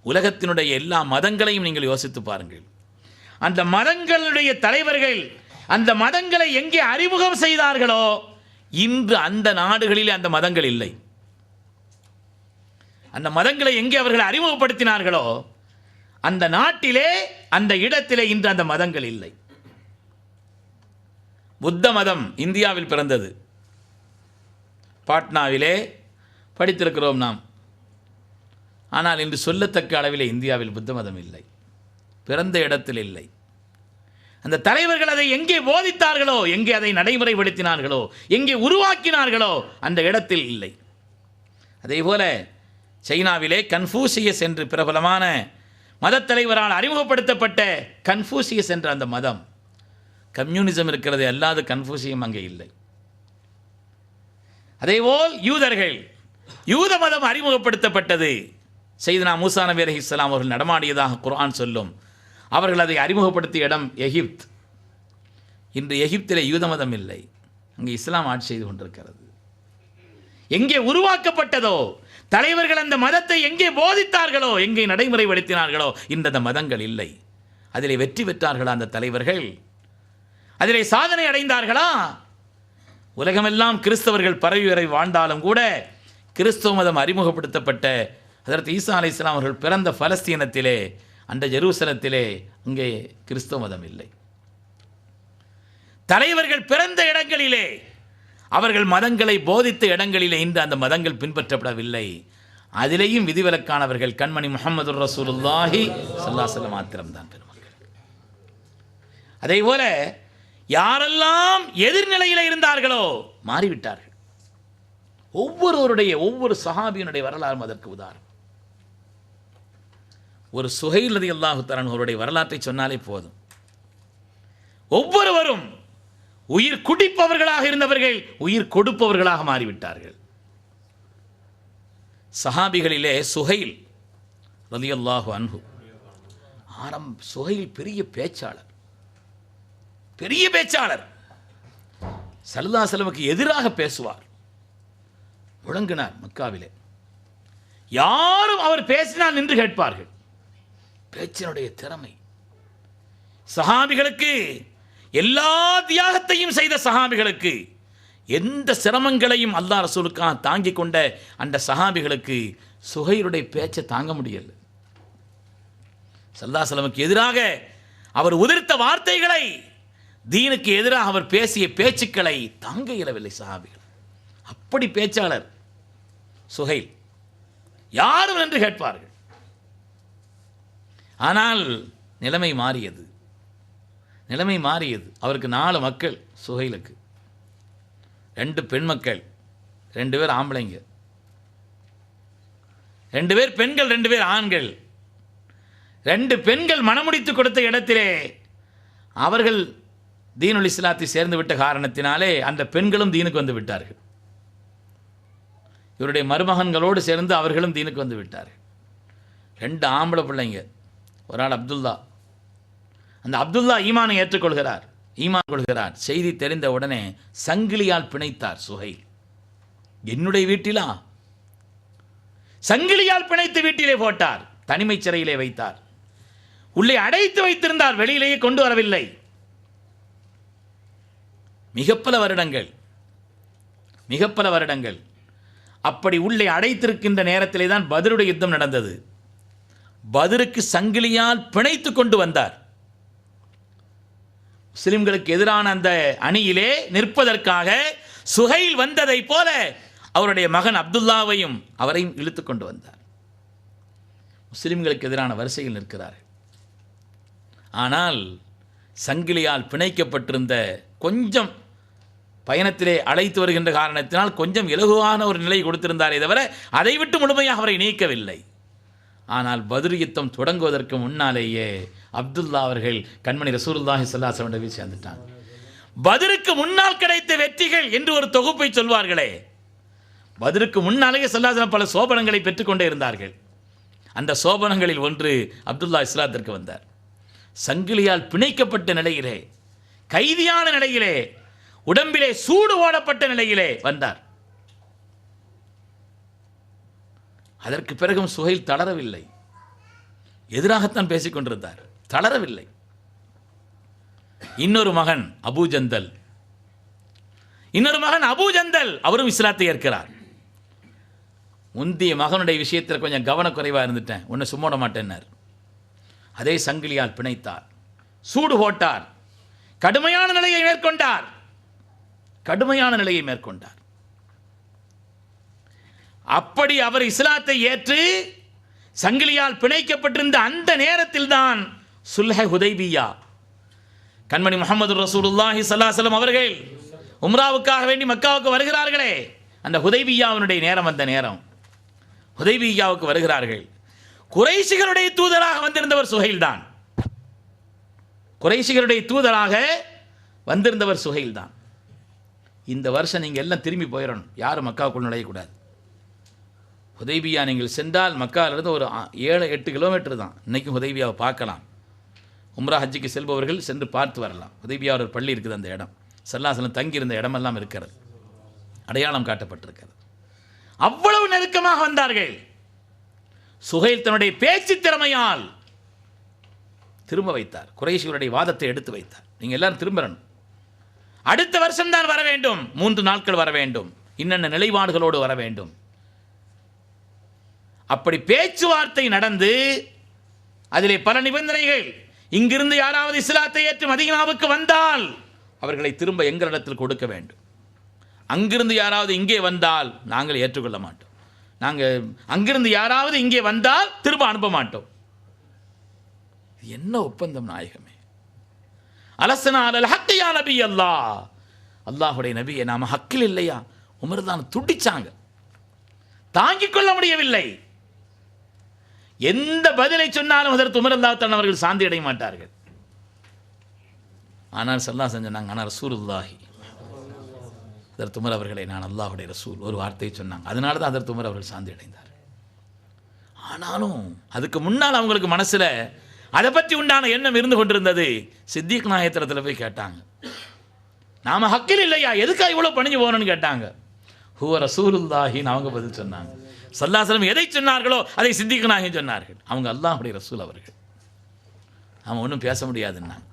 உலகத்தினுடைய எல்லா மதங்களையும் நீங்கள் யோசித்து பாருங்கள். அந்த மதங்களுடைய தலைவர்கள் அந்த மதங்களை எங்கே அறிமுகம் செய்தார்களோ இன்று அந்த நாடுகளிலே அந்த மதங்கள் இல்லை. அந்த மதங்களை எங்கே அவர்கள் அறிமுகப்படுத்தினார்களோ அந்த நாட்டிலே அந்த இடத்திலே இன்று அந்த மதங்கள் இல்லை. புத்த மதம் இந்தியாவில் பிறந்தது. பாட்னாவிலே படித்திருக்கிறோம் நாம். ஆனால் இன்று சொல்லத்தக்க அளவிலே இந்தியாவில் புத்த மதம் இல்லை, பிறந்த இடத்தில் இல்லை. அந்த தலைவர்கள் அதை எங்கே போதித்தார்களோ, எங்கே அதை நடைமுறைப்படுத்தினார்களோ, எங்கே உருவாக்கினார்களோ அந்த இடத்தில் இல்லை. அதேபோல சைனாவிலே கன்ஃபூசியஸ் என்று பிரபலமான மதத்தலைவரால் அறிமுகப்படுத்தப்பட்ட கன்ஃபூசியஸ் என்ற அந்த மதம், கம்யூனிசம் இருக்கிறது, அல்லாத கன்ஃபூசியம் அங்கே இல்லை. அதேபோல் யூதர்கள், யூத மதம் அறிமுகப்படுத்தப்பட்டது. சையதுனா மூசா நபி அலைஹிஸ்ஸலாம் அவர்கள் நடமாடியதாக குர்ஆன் சொல்லும். அவர்கள் அதை அறிமுகப்படுத்திய இடம் எகிப்த். இன்று எகிப்திலே யூத மதம் இல்லை, அங்கே இஸ்லாம் ஆட்சி செய்து கொண்டிருக்கிறது. எங்கே உருவாக்கப்பட்டதோ, தலைவர்கள் அந்த மதத்தை எங்கே போதித்தார்களோ, எங்கே நடைமுறைப்படுத்தினார்களோ இன்று அந்த மதங்கள் இல்லை. அதிலே வெற்றி பெற்றார்களா அந்த தலைவர்கள்? அதிலே சாதனை அடைந்தார்களா? உலகமெல்லாம் கிறிஸ்தவர்கள் பரவி வரை வாழ்ந்தாலும் கூட கிறிஸ்தவ மதம் அறிமுகப்படுத்தப்பட்ட ஹதரத் ஈசா அலைஹிஸ்ஸலாம் அவர்கள் பிறந்த பலஸ்தீனத்திலே, அந்த ஜெருசலத்திலே அங்கே கிறிஸ்தவ மதம் இல்லை. தலைவர்கள் பிறந்த இடங்களிலே, அவர்கள் மதங்களை போதித்த இடங்களிலே இன்று அந்த மதங்கள் பின்பற்றப்படவில்லை. அதிலேயும் விதிவிலக்கானவர்கள் கண்மணி முஹம்மது ரசூலுல்லாஹி ஸல்லல்லாஹு அலைஹி வஸல்லம் மாத்திரம்தான். பெருமக்கள், அதேபோல யாரெல்லாம் எதிர்நிலையில் இருந்தார்களோ மாறிவிட்டார்கள். ஒவ்வொரு சஹாபியினுடைய வரலாறும் அதற்கு உதாரணம். ஒரு சுஹைல் ரலியல்லாஹு தஆலா அவருடைய வரலாற்றை சொன்னாலே போதும். ஒவ்வொருவரும் உயிர் குடிப்பவர்களாக இருந்தவர்கள் உயிர் கொடுப்பவர்களாக மாறிவிட்டார்கள். சஹாபிகளிலே சுஹைல் ரலியல்லாஹு அன்ஹு சுஹைல் பெரிய பேச்சாளர், பெரிய பேச்சாளர். ஸல்லல்லாஹு அலைஹி வஸல்லமுக்கு எதிராக பேசுவார். முழங்கினார் மக்காவிலே. யாரும் அவர் பேசினால் நின்று கேட்பார்கள். பேச்சினுடைய திறமை. சஹாபிகளுக்கு எல்லா தியாகத்தையும் செய்த சஹாபிகளுக்கு, எந்த சிரமங்களையும் அல்லாஹ் ரசூலுக்காக தாங்கிக் கொண்ட அந்த சஹாபிகளுக்கு சுஹைலுடைய பேச்சை தாங்க முடியல. ஸல்லல்லாஹு அலைஹி வஸல்லமுக்கு எதிராக அவர் உதிர்த்த வார்த்தைகளை, தீனுக்கு எதிராக அவர் பேசிய பேச்சுக்களை தாங்க இயலவில்லை சஹாபிகள். அப்படி பேச்சாளர் சுஹைல். யாரும் என்று கேட்பார்கள். ஆனால் நிலைமை மாறியது, நிலைமை மாறியது. அவருக்கு 4 மக்கள். சுஹைலுக்கு 2 பெண் மக்கள், 2 பேர் ஆம்பளைங்க, 2 பேர் பெண்கள், 2 பேர் ஆண்கள். 2 பெண்கள் மணமுடித்து கொடுத்த இடத்திலே அவர்கள் தீனுல் இஸ்லாத்தை சேர்ந்து விட்ட காரணத்தினாலே அந்த பெண்களும் தீனுக்கு வந்து விட்டார்கள். இவருடைய மருமகன்களோடு சேர்ந்து அவர்களும் தீனுக்கு வந்து விட்டார்கள். 2 ஆம்பளை பிள்ளைங்க. ஒரு ஆள் அப்துல்லா. அந்த அப்துல்லா ஈமானை ஏற்றுக்கொள்கிறார், ஈமான் கொள்கிறார். செய்தி தெரிந்த உடனே சங்கிலியால் பிணைத்தார் சுஹைல். என்னுடைய வீட்டிலா? சங்கிலியால் பிணைத்து வீட்டிலே போட்டார், தனிமைச் சிறையிலே வைத்தார். உள்ளே அடைத்து வைத்திருந்தார், வெளியிலேயே கொண்டு வரவில்லை. மிக பல வருடங்கள் அப்படி உள்ளே அடைத்திருக்கின்ற நேரத்திலே தான் பத்ருடைய யுத்தம் நடந்தது. பத்ருக்கு சங்கிலியால் பிணைத்து கொண்டு வந்தார். முஸ்லிம்களுக்கு எதிரான அந்த அணியிலே நிற்பதற்காக சுஹைல் வந்ததை போல அவருடைய மகன் அப்துல்லாவையும் அவரையும் இழுத்து கொண்டு வந்தார். முஸ்லிம்களுக்கு எதிரான வரிசையில் நிற்கிறார்கள். ஆனால் சங்கிலியால் பிணைக்கப்பட்டிருந்த, கொஞ்சம் பயணத்திலே அழைத்து வருகின்ற காரணத்தினால் கொஞ்சம் இலகுவான ஒரு நிலை கொடுத்திருந்தாரே தவிர அதை விட்டு முழுமையாக அவரை நீக்கவில்லை. ஆனால் பத்ர் யுத்தம் தொடங்குவதற்கு முன்னாலேயே அப்துல்லா அவர்கள் கண்மணி ரசூலுல்லாஹி ஸல்லல்லாஹு அலைஹி வஸல்லம் போய் சேர்ந்துட்டாங்க. பத்ருக்கு முன்னால் கிடைத்த வெற்றிகள் என்று ஒரு தொகுப்பை சொல்வார்களே, பத்ருக்கு முன்னாலேயே ஸல்லல்லாஹு அலைஹி வஸல்லம் பல சோபனங்களை பெற்றுக்கொண்டே இருந்தார்கள். அந்த சோபனங்களில் ஒன்று அப்துல்லா இஸ்லாத்திற்கு வந்தார். சங்கிலியால் பிணைக்கப்பட்ட நிலையிலே, கைதியான நிலையிலே, உடம்பிலே சூடு ஓடப்பட்ட நிலையிலே வந்தார். அதற்கு பிறகும் சுஹைல் தளரவில்லை. எதிராகத்தான் பேசிக் கொண்டிருந்தார், தளரவில்லை. இன்னொரு மகன் அபூஜந்தல், அவரும் இஸ்லாத்தை ஏற்கிறார். முந்திய மகனுடைய விஷயத்தில் கொஞ்சம் கவனக்குறைவாக இருந்துட்டேன், உன்னை சும்மாட மாட்டேன்னார். அதே சங்கிலியால் பிணைத்தார், சூடு போட்டார், கடுமையான நிலையை மேற்கொண்டார். அப்படி அவர் இஸ்லாத்தை ஏற்று சங்கிலியால் பிணைக்கப்பட்டிருந்த அந்த நேரத்தில் தான் சுல்ஹ் ஹுதைபியா, கண்மணி முஹம்மது ரசூலுல்லாஹி ஸல்லல்லாஹு அலைஹி வஸல்லம் அவர்கள் உம்ராவுக்காக வேண்டி மக்காவுக்கு வருகிறார்களே, அந்த ஹுதைபியாவினுடைய நேரம், அந்த நேரம் ஹுதைபியாவுக்கு வருகிறார்கள். குறைஷிகளுடைய தூதராக வந்திருந்தவர் சுஹைல் தான். குறைஷிகளுடைய தூதராக வந்திருந்தவர் சுஹைல் தான். இந்த வருஷம் நீங்கள் எல்லாம் திரும்பி போயிடணும், யாரும் மக்காவுக்குள் நுழையக்கூடாது. ஹுதைபியா நீங்கள் சென்றால் மக்காவிலிருந்து ஒரு 7-8 கிலோமீட்டர் தான். இன்றைக்கும் ஹுதைபியாவை பார்க்கலாம். உம்ரா ஹஜ்ஜுக்கு செல்பவர்கள் சென்று பார்த்து வரலாம். ஹுதைபியா ஒரு பள்ளி இருக்குது, அந்த இடம் ஸல்லல்லாஹு அலைஹி வஸல்லம் தங்கியிருந்த இடமெல்லாம் இருக்கிறது, அடையாளம் காட்டப்பட்டிருக்கிறது. அவ்வளவு நெருக்கமாக வந்தார்கள். சுஹைல் தன்னுடைய பேச்சு திறமையால் திரும்ப வைத்தார், குறைஷிகளுடைய வாதத்தை எடுத்து வைத்தார். நீங்கள் எல்லாரும் திரும்பணும், அடுத்த வருஷம் தான் வர வேண்டும், 3 நாட்கள் வர வேண்டும், இன்னென்ன நிலைப்பாடுகளோடு வர வேண்டும். அப்படி பேச்சுவார்த்தை நடந்து அதிலே பல நிபந்தனைகள். இங்கிருந்து யாராவது இஸ்லாத்தை ஏற்று மதீனாவுக்கு வந்தால் அவர்களை திரும்ப எங்களிடத்தில் கொடுக்க வேண்டும். அங்கிருந்து யாராவது இங்கே வந்தால் நாங்கள் ஏற்றுக்கொள்ள மாட்டோம். நாங்கள் அங்கிருந்து யாராவது இங்கே வந்தால் திரும்ப அனுப்ப மாட்டோம். என்ன ஒப்பந்தம் நாயகமே! அலசனா அலல் ஹக் யா நபி அல்லாஹ், அல்லாஹுடைய நபியை நாம ஹக்கில் இல்லையா? உமர் தான் துடிச்சாங்க, தாங்கிக் கொள்ள முடியவில்லை. எந்த பதிலை சொன்னாலும் ஹதரத் உமர் ரலியல்லாஹு தஆலா அவர்கள் சாந்தி அடைய மாட்டார்கள். ஆனால் ஸல்லல்லாஹு அலைஹி சொன்னாங்க, ஆனால் ரசூலுல்லாஹி, ஹதரத் உமர் அவர்களை நான் அல்லாஹ்வுடைய ரசூல் ஒரு வார்த்தையை சொன்னாங்க. அதனால தான் ஹதரத் உமர் அவர்கள் சாந்தி அடைந்தார். ஆனாலும் அதுக்கு முன்னால் அவங்களுக்கு மனசில் அதை பற்றி உண்டான எண்ணம் இருந்து கொண்டிருந்தது. சித்திக் நாயகத்தில் போய் கேட்டாங்க, நாம் ஹக்கில் இல்லையா, எதுக்காக இவ்வளோ பணிஞ்சு போகணும்னு கேட்டாங்க. ஹுவ ரசூலுல்லாஹின்னு அவங்க பதில் சொன்னாங்க. ஸல்லல்லாஹு அலைஹி வஸல்லம் எதை சொன்னார்களோ அதை சித்திக் நாயகம் சொன்னார்கள். அவங்க அல்லாஹ்வுடைய ரசூல் அவர்கள், நாம் ஒன்றும் பேச முடியாதுன்னாங்க.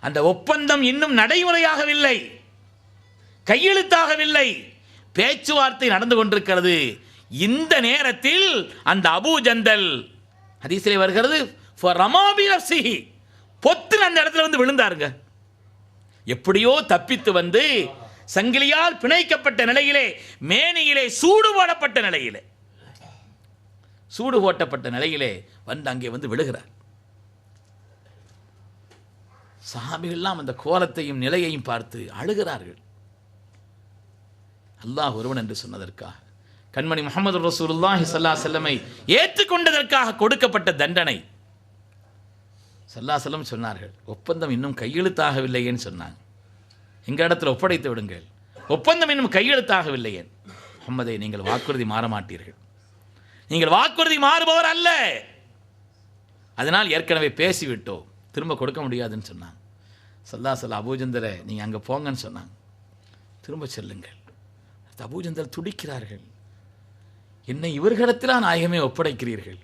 அந்த ஒப்பந்தம் இன்னும் நடைமுறையாகவில்லை, கையெழுத்தாகவில்லை, பேச்சுவார்த்தை நடந்து கொண்டிருக்கிறது. இந்த நேரத்தில் அந்த அபூ ஜந்தல், ஹதீஸிலே வருகிறது, பொத்து அந்த இடத்துல வந்து விழுந்தாருங்க. எப்படியோ தப்பித்து வந்து சங்கிலியால் பிணைக்கப்பட்ட நிலையிலே, மேனியிலே சூடு போடப்பட்ட நிலையிலே, சூடு போட்டப்பட்ட நிலையிலே வந்து அங்கே வந்து விழுகிறார். சஹாபிகள்லாம் அந்த கோலத்தையும் நிலையையும் பார்த்து அழுகிறார்கள். அல்லாஹ் ஒருவன் என்று சொன்னதற்காக, கண்மணி முஹம்மது ரசூலுல்லாஹி ஸல்லல்லாஹு அலைஹி வஸல்லம் ஏற்றுக்கொண்டதற்காக கொடுக்கப்பட்ட தண்டனை. ஸல்லல்லாஹு அலைஹி வஸல்லம் சொன்னார்கள், ஒப்பந்தம் இன்னும் கையெழுத்தாகவில்லையேன்னு சொன்னாங்க. எங்கள் இடத்துல ஒப்படைத்து விடுங்கள், ஒப்பந்தம் இன்னும் கையெழுத்தாகவில்லையே. முஹம்மதை, நீங்கள் வாக்குறுதி மாற மாட்டீர்கள், நீங்கள் வாக்குறுதி மாறுபவர் அல்ல, அதனால் ஏற்கனவே பேசிவிட்டோம், திரும்ப கொடுக்க முடியாதுன்னு சொன்னாங்க. ஸல்லல்லாஹு அலைஹி வஸல்லம், அபூஜந்தலை நீங்கள் அங்கே போங்கன்னு சொன்னாங்க, திரும்ப செல்லுங்கள். அபூஜந்தல் துடிக்கிறார்கள், என்னை இவர்களிடத்தில் நாயகமே ஒப்படைக்கிறீர்கள்,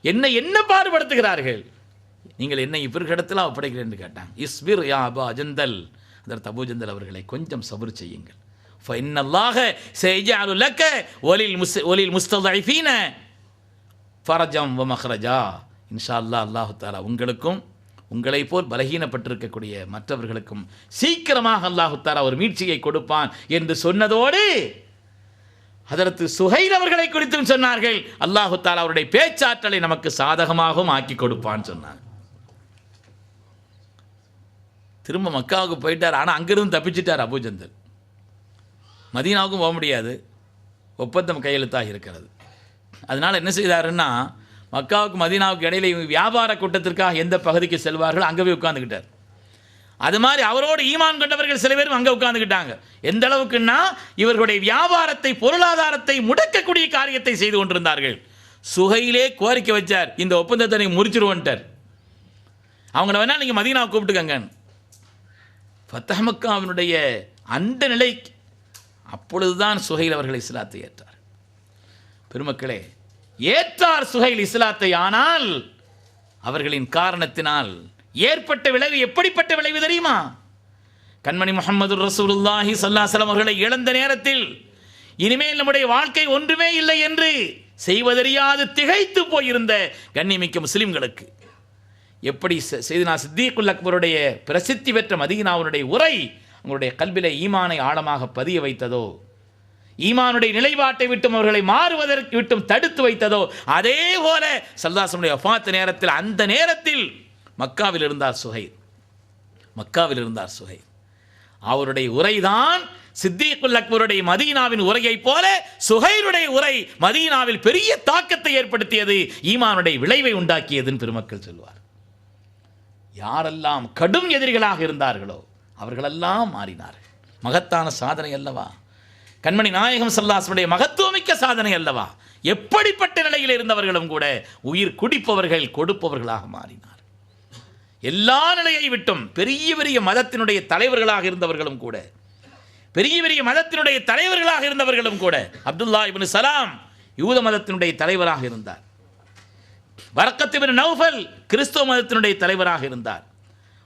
என்னை என்ன பாடுபடுத்துகிறார்கள், நீங்கள் என்னை இவர்களிடத்தில் ஒப்படைக்கிறேன் என்று கேட்டாங்க. இஸ்பிர் யா அபா அஜந்தல், அதற்கு அபூஜந்தல் அவர்களை கொஞ்சம் சபர் செய்யுங்கள். ஃபஇன்னல்லாஹ சயஜஅலு லக வலில் முஸ்ததஇஃபீன ஃபரஜம் வ மக்ரஜா. இன்ஷா அல்லாஹ், அல்லாஹ் தஆலா உங்களுக்கும் உங்களை போல் பலகீனப்பட்டிருக்கக்கூடிய மற்றவர்களுக்கும் சீக்கிரமாக அல்லாஹ் தஆலா ஒரு மீட்சியை கொடுப்பான் என்று சொன்னதோடு ஹதரத் சுஹைல் அவர்களை குறித்தும் சொன்னார்கள், அல்லாஹ் தஆலா அவருடைய பேச்சாற்றலை நமக்கு சாதகமாகவும் ஆக்கி கொடுப்பான்னு சொன்னாங்க. திரும்ப மக்காவுக்கு போயிட்டார். ஆனால் அங்கிருந்து தப்பிச்சிட்டார் அபூஜந்தல். மதீனாவுக்கும் போக முடியாது, ஒப்பந்தம் கையெழுத்தாக இருக்கிறது. அதனால் என்ன செய்தாருன்னா, மக்காவுக்கு மதீனாவுக்கு இடையில வியாபார கூட்டத்திற்காக எந்த பகுதிக்கு செல்வார்கள் அங்கே போய் உட்கார்ந்துக்கிட்டார். அது மாதிரி அவரோடு ஈமான் கொண்டவர்கள் சில பேரும் அங்கே உட்கார்ந்துக்கிட்டாங்க. எந்த அளவுக்குன்னா, இவர்களுடைய வியாபாரத்தை, பொருளாதாரத்தை முடக்கக்கூடிய காரியத்தை செய்து கொண்டிருந்தார்கள். சுஹைலே கோரிக்கை வச்சார், இந்த ஒப்பந்தத்தை நீங்கள் முறிச்சிருவோன்ட்டார். அவங்கள வேணால் நீங்கள் மதீனாவை கூப்பிட்டுக்கங்க. ஃபத்தஹ் மக்காவினுடைய அந்த நிலை, அப்பொழுதுதான் சுஹைல் அவர்கள் இஸ்லாத்தை ஏற்றார். பெருமக்களே, ஏற்றார் சுஹைல் இஸ்லாத்தை. ஆனால் அவர்களின் காரணத்தினால் ஏற்பட்ட விளைவு எப்படிப்பட்ட விளைவு தெரியுமா? கண்மணி முஹம்மது ரசூலுல்லாஹி ஸல்லல்லாஹு அலைஹி வஸல்லம் அவர்களை இழந்த நேரத்தில் இனிமேல் நம்முடைய வாழ்க்கை ஒன்றுமே இல்லை என்று செய்வதறியாது திகைத்து போயிருந்த கண்ணியமிக்க முஸ்லிம்களுக்கு எப்படி செய்தினா சித்தீக்குல் அக்பருடைய பிரசித்தி பெற்ற மதீனாவுடைய உரை அவங்களுடைய கல்விலே ஈமானை ஆழமாக பதிய வைத்ததோ, ஈமானுடைய நிலைப்பாட்டை விட்டும் அவர்களை மாறுவதற்கு விட்டும் தடுத்து வைத்ததோ, அதே போல ஸல்லல்லாஹு அலைஹி வஸல்லம் வஃபாத் நேரத்தில், அந்த நேரத்தில் மக்காவில் இருந்தார் சுஹைல். மக்காவில் இருந்தார் சுஹைல். அவருடைய உரைதான் சித்தீக்குல் அக்பருடைய மதீனாவின் உரையைப் போல சுஹைலுடைய உரை மதீனாவில் பெரிய தாக்கத்தை ஏற்படுத்தியது, ஈமானுடைய விளைவை உண்டாக்கியதுன்னு பெருமக்கள் சொல்வார். யாரெல்லாம் கடும் எதிரிகளாக இருந்தார்களோ அவர்களெல்லாம் மாறினார்கள். மகத்தான சாதனை அல்லவா? கண்மணி நாயகம் ஸல்லல்லாஹு அலைஹி வஸல்லம் மகத்துவமிக்க சாதனை அல்லவா? எப்படிப்பட்ட நிலையில் இருந்தவர்களும் கூட உயிர் குடிப்பவர்கள், கொடுப்பவர்களாக மாறினார். எல்லா நிலையை விட்டும் பெரிய பெரிய மதத்தினுடைய தலைவர்களாக இருந்தவர்களும் கூட, பெரிய பெரிய மதத்தினுடைய தலைவர்களாக இருந்தவர்களும் கூட, அப்துல்லா இப்னு சலாம் யூத மதத்தினுடைய தலைவராக இருந்தார். வரக்கத் இப்னு நௌஃபல் கிறிஸ்தவ மதத்தினுடைய தலைவராக இருந்தார்.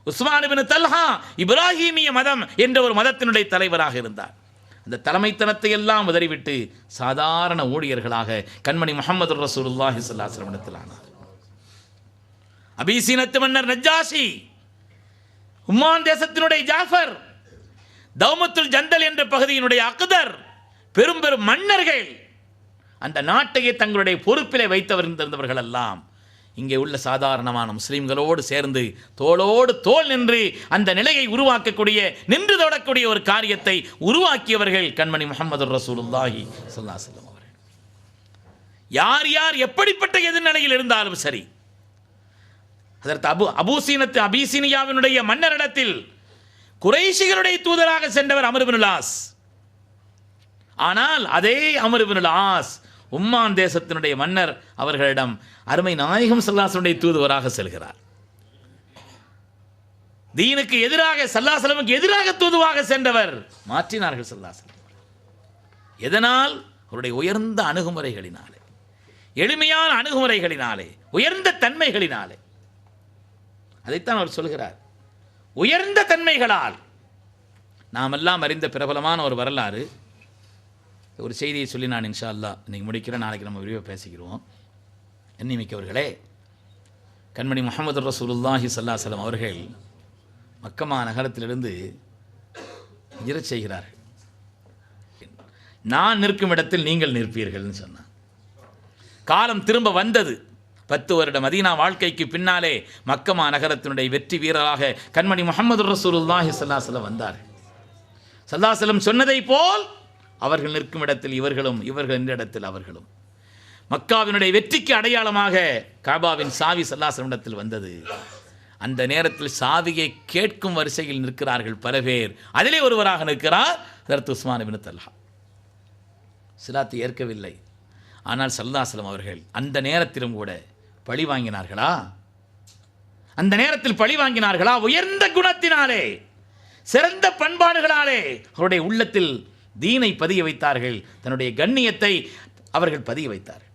உஸ்மான் இப்னு தல்ஹா இப்ராஹீமிய மதம் என்ற ஒரு மதத்தினுடைய தலைவராக இருந்தார். அந்த தலைமைத்தனத்தை எல்லாம் உதறிவிட்டு சாதாரண ஊழியர்களாக கண்மணி முஹம்மது ரசூலுல்லாஹி ஸல்லல்லாஹு அலைஹி வஸல்லம் ஆனார். அபிசீனத்து மன்னர் நஜ்ஜாஷி, உம்மான் தேசத்தினுடைய ஜாஃபர், தௌமத்துல் ஜந்தல் என்ற பகுதியினுடைய அக்தர், பெரும் பெரும் மன்னர்கள் அந்த நாட்டையே தங்களுடைய பொறுப்பிலே வைத்தவர்கள் எல்லாம் இங்கே உள்ள சாதாரணமான முஸ்லிம்களோடு சேர்ந்து தோளோடு தோள் நின்று அந்த நிலையை உருவாக்கக்கூடிய, நின்று தொடக்கூடிய ஒரு காரியத்தை உருவாக்கியவர்கள் கண்மணி முஹம்மது ரசூலுல்லாஹி ஸல்லல்லாஹு அலைஹி வஸல்லம் அவர்கள். யார் யார் எப்படிப்பட்ட எதிர்நிலையில் இருந்தாலும் சரி. அதற்கு அபிசீனியாவினுடைய மன்னரிடத்தில் குறைஷிகளுடைய தூதராக சென்றவர் அம்ர் இப்னுல் ஆஸ். ஆனால் அதே அம்ர் இப்னுல் ஆஸ் உம்மான் தேசத்தினுடைய மன்னர் அவர்களிடம் அருமை நாயகம் ஸல்லல்லாஹு அலைஹி வஸல்லம் தூதுவராக செல்கிறார். தீனுக்கு எதிராக ஸல்லல்லாஹு அலைஹி வஸல்லம் எதிராக தூதுவாக சென்றவர் மாற்றினார்கள் ஸல்லல்லாஹு அலைஹி வஸல்லம். எதனால்? அவருடைய உயர்ந்த அணுகுமுறைகளினாலே, எளிமையான அணுகுமுறைகளினாலே, உயர்ந்த தன்மைகளினாலே. அதைத்தான் அவர் சொல்கிறார். உயர்ந்த தன்மைகளால் நாம் எல்லாம் அறிந்த பிரபலமான ஒரு வரலாறு, ஒரு செய்தியை சொல்லி நான் இன்ஷா அல்லாஹ் இன்னைக்கு முடிக்கிறேன். நாளைக்கு நம்ம விரிவாக பேசிக்கிறோம். எண்ணிமிக்கவர்களே, கண்மணி முஹம்மது ரசூலுல்லாஹி ஸல்லல்லாஹு அலைஹி வஸல்லம் அவர்கள் மக்கமா நகரத்திலிருந்து ஹிஜ்ரத் செய்கிறார்கள். நான் நிற்கும் இடத்தில் நீங்கள் நிற்பீர்கள்னு சொன்னார். காலம் திரும்ப வந்தது. 10 வருட மதீனா வாழ்க்கைக்கு பின்னாலே மக்கமா நகரத்தினுடைய வெற்றி வீரராக கண்மணி முஹம்மது ரசூலுல்லாஹி ஸல்லல்லாஹு அலைஹி வஸல்லம் வந்தார்கள். ஸல்லல்லாஹு அலைஹி வஸல்லம் சொன்னதை போல் அவர்கள் நிற்கும் இடத்தில் இவர்களும், இவர்கள் என்ற இடத்தில் அவர்களும். மக்காவினுடைய வெற்றிக்கு அடையாளமாக காபாவின் சாவி ஸல்லல்லாஹு அலைஹி வஸல்லம் இடத்தில் வந்தது. அந்த நேரத்தில் சாவியை கேட்கும் வரிசையில் நிற்கிறார்கள் பல பேர். அதிலே ஒருவராக நிற்கிறார் ஹஜ்ரத் உஸ்மான் இப்னு தல்ஹா. இஸ்லாத்தை ஏற்கவில்லை. ஆனால் ஸல்லல்லாஹு அலைஹி வஸல்லம் அவர்கள் அந்த நேரத்திலும் கூட பழி வாங்கினார்களா? அந்த நேரத்தில் பழி வாங்கினார்களா? உயர்ந்த குணத்தினாலே, சிறந்த பண்பாடுகளாலே அவருடைய உள்ளத்தில் தீனை பதிய வைத்தார்கள். தன்னுடைய கண்ணியத்தை அவர்கள் பதிய வைத்தார்கள்.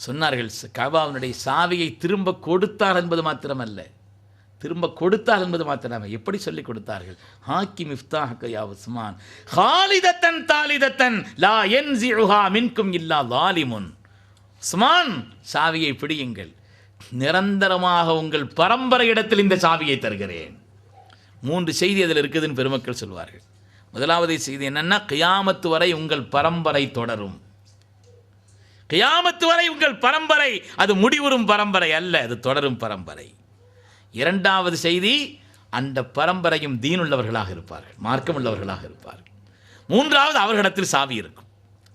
சொன்னார்கள், காபாவினுடைய சாவியை திரும்ப கொடுத்தார் என்பது மாத்திரமல்ல, திரும்ப கொடுத்தார் என்பது மாத்திரமல்ல, எப்படி சொல்லிக் கொடுத்தார்கள்? ஹாக்கி மிஃப்தாஹக யா உஸ்மான் ஹாலிதத்தன் தாலிதத்தன் லா யன்ஸிஉஹா மின்கும் இல்லா ஸாலிமுன். உஸ்மான், சாவியை பிடியுங்கள், நிரந்தரமாக உங்கள் பரம்பரை இடத்தில் இந்த சாவியை தருகிறேன். 3 செய்தி அதில் இருக்குதுன்னு பெருமக்கள் சொல்வார்கள். முதலாவது செய்தி என்னன்னா, கியாமத்து வரை உங்கள் பரம்பரை தொடரும். கியாமத்து வரை உங்கள் பரம்பரை அது முடிவுறும் பரம்பரை அல்ல, அது தொடரும் பரம்பரை. இரண்டாவது செய்தி, அந்த பரம்பரையும் தீனுள்ளவர்களாக இருப்பார்கள், மார்க்கம் உள்ளவர்களாக இருப்பார்கள். மூன்றாவது, அவர்களிடத்தில் சாவி இருக்கும்.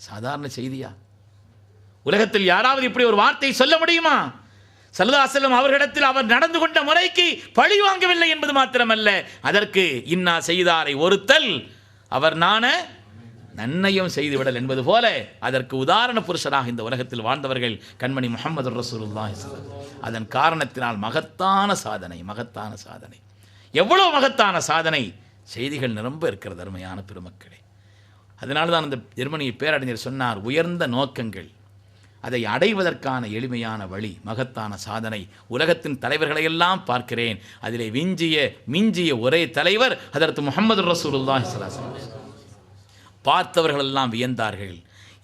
சாதாரண செய்தியா? உலகத்தில் யாராவது இப்படி ஒரு வார்த்தை சொல்ல முடியுமா? ஸல்லல்லாஹு அலைஹி வஸல்லம் அவர்களிடத்தில் அவர் நடந்து கொண்ட முறைக்கு பழி வாங்கவில்லை என்பது மாத்திரமல்ல, அதற்கு இன்னா செய்தாரை ஒருத்தல் அவர் நான நன்மையும் செய்துவிடல் என்பது போல அதற்கு உதாரண புருஷராக இந்த உலகத்தில் வாழ்ந்தவர்கள் கண்மணி முஹம்மது ரசூலுல்லாஹி ஸல்லல்லாஹு அலைஹி வஸல்லம். அதன் காரணத்தினால் மகத்தான சாதனை, மகத்தான சாதனை. எவ்வளவு மகத்தான சாதனை! செய்திகள் நிரம்ப இருக்கிறது அருமையான பெருமக்களே. அதனால தான் அந்த ஜெர்மனிய பேரறிஞர் சொன்னார், உயர்ந்த நோக்கங்கள், அதை அடைவதற்கான எளிமையான வழி, மகத்தான சாதனை. உலகத்தின் தலைவர்களையெல்லாம் பார்க்கிறேன், அதிலே மிஞ்சிய ஒரே தலைவர் ஹஜ்ரத் முஹம்மது ரசூலுல்லாஹி ஸல்லல்லாஹு அலைஹி வஸல்லம். பார்த்தவர்களெல்லாம் வியந்தார்கள்.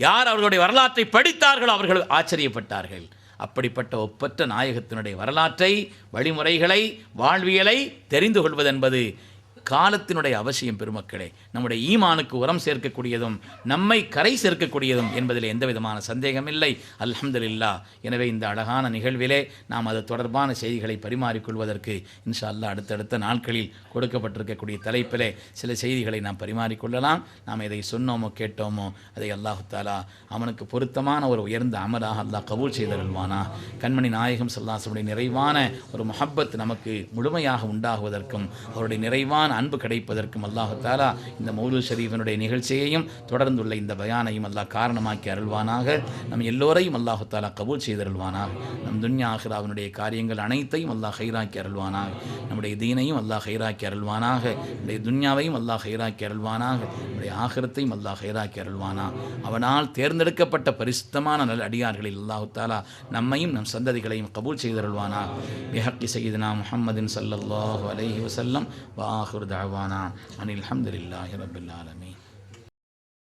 யார் அவர்களுடைய வரலாற்றை படித்தார்களோ அவர்கள் ஆச்சரியப்பட்டார்கள். அப்படிப்பட்ட ஒப்பற்ற நாயகத்தினுடைய வரலாற்றை, வழிமுறைகளை, வாழ்வியலை தெரிந்து கொள்வது என்பது காலத்தினுடைய அவசியம் பெருமக்களே. நம்முடைய ஈமானுக்கு உரம் சேர்க்கக்கூடியதும் நம்மை கரை சேர்க்கக்கூடியதும் என்பதில் எந்த விதமான சந்தேகமில்லை. அல்ஹம்துலில்லாஹ். எனவே இந்த அழகான நிகழ்விலே நாம் அது தொடர்பான செய்திகளை பரிமாறிக்கொள்வதற்கு இன்ஷா அல்லாஹ் அடுத்தடுத்த நாட்களில் கொடுக்கப்பட்டிருக்கக்கூடிய தலைப்பிலே சில செய்திகளை நாம் பரிமாறிக்கொள்ளலாம். நாம் எதை சொன்னோமோ கேட்டோமோ அதை அல்லாஹு தாலா அவனுக்கு பொருத்தமான ஒரு உயர்ந்த அமலாக அல்லாஹ் கபூல் செய்தருள்வானா. கண்மணி நாயகம் ஸல்லல்லாஹு அலைஹி வஸல்லம் நிறைவான ஒரு முஹப்பத் நமக்கு முழுமையாக உண்டாகுவதற்கும் அவருடைய நிறைவான அன்பு கிடைப்பதற்கும் அல்லாஹு தாலா இந்த மௌலூத் ஷரீஃபினுடைய நிகழ்ச்சியையும் தொடர்ந்துள்ள இந்த பயானையும் அல்லாஹ் காரணமாக்கி அருள்வானாக. நம் எல்லோரையும் அல்லாஹு தாலா கபூல் செய்தருள்வானாக. நம் துன்யா ஆகிராவினுடைய காரியங்கள் அனைத்தையும் அல்லாஹ் ஹைராக்கி அருள்வானாக. நம்முடைய தீனையும் அல்லாஹ் ஹைராக்கி அருள்வானாக. நம்முடைய துன்யாவையும் அல்லாஹ் ஹைராக்கி அருள்வானாக. நம்முடைய ஆகிரத்தையும் அல்லாஹ் ஹைராக்கி அருள்வானா. அவனால் தேர்ந்தெடுக்கப்பட்ட பரிசுத்தமான நல்ல அடியார்களில் அல்லாஹு தாலா நம்மையும் நம் சந்ததிகளையும் கபூல் செய்தருள்வானா. பிஹக்கி சய்யிதுனா முஹம்மதின் ஸல்லல்லாஹு அலைஹி வஸல்லம் வ ஆகிரு தஅவானா அனில் ஹம்துலில்லாஹி ரப்பில் ஆலமீன்.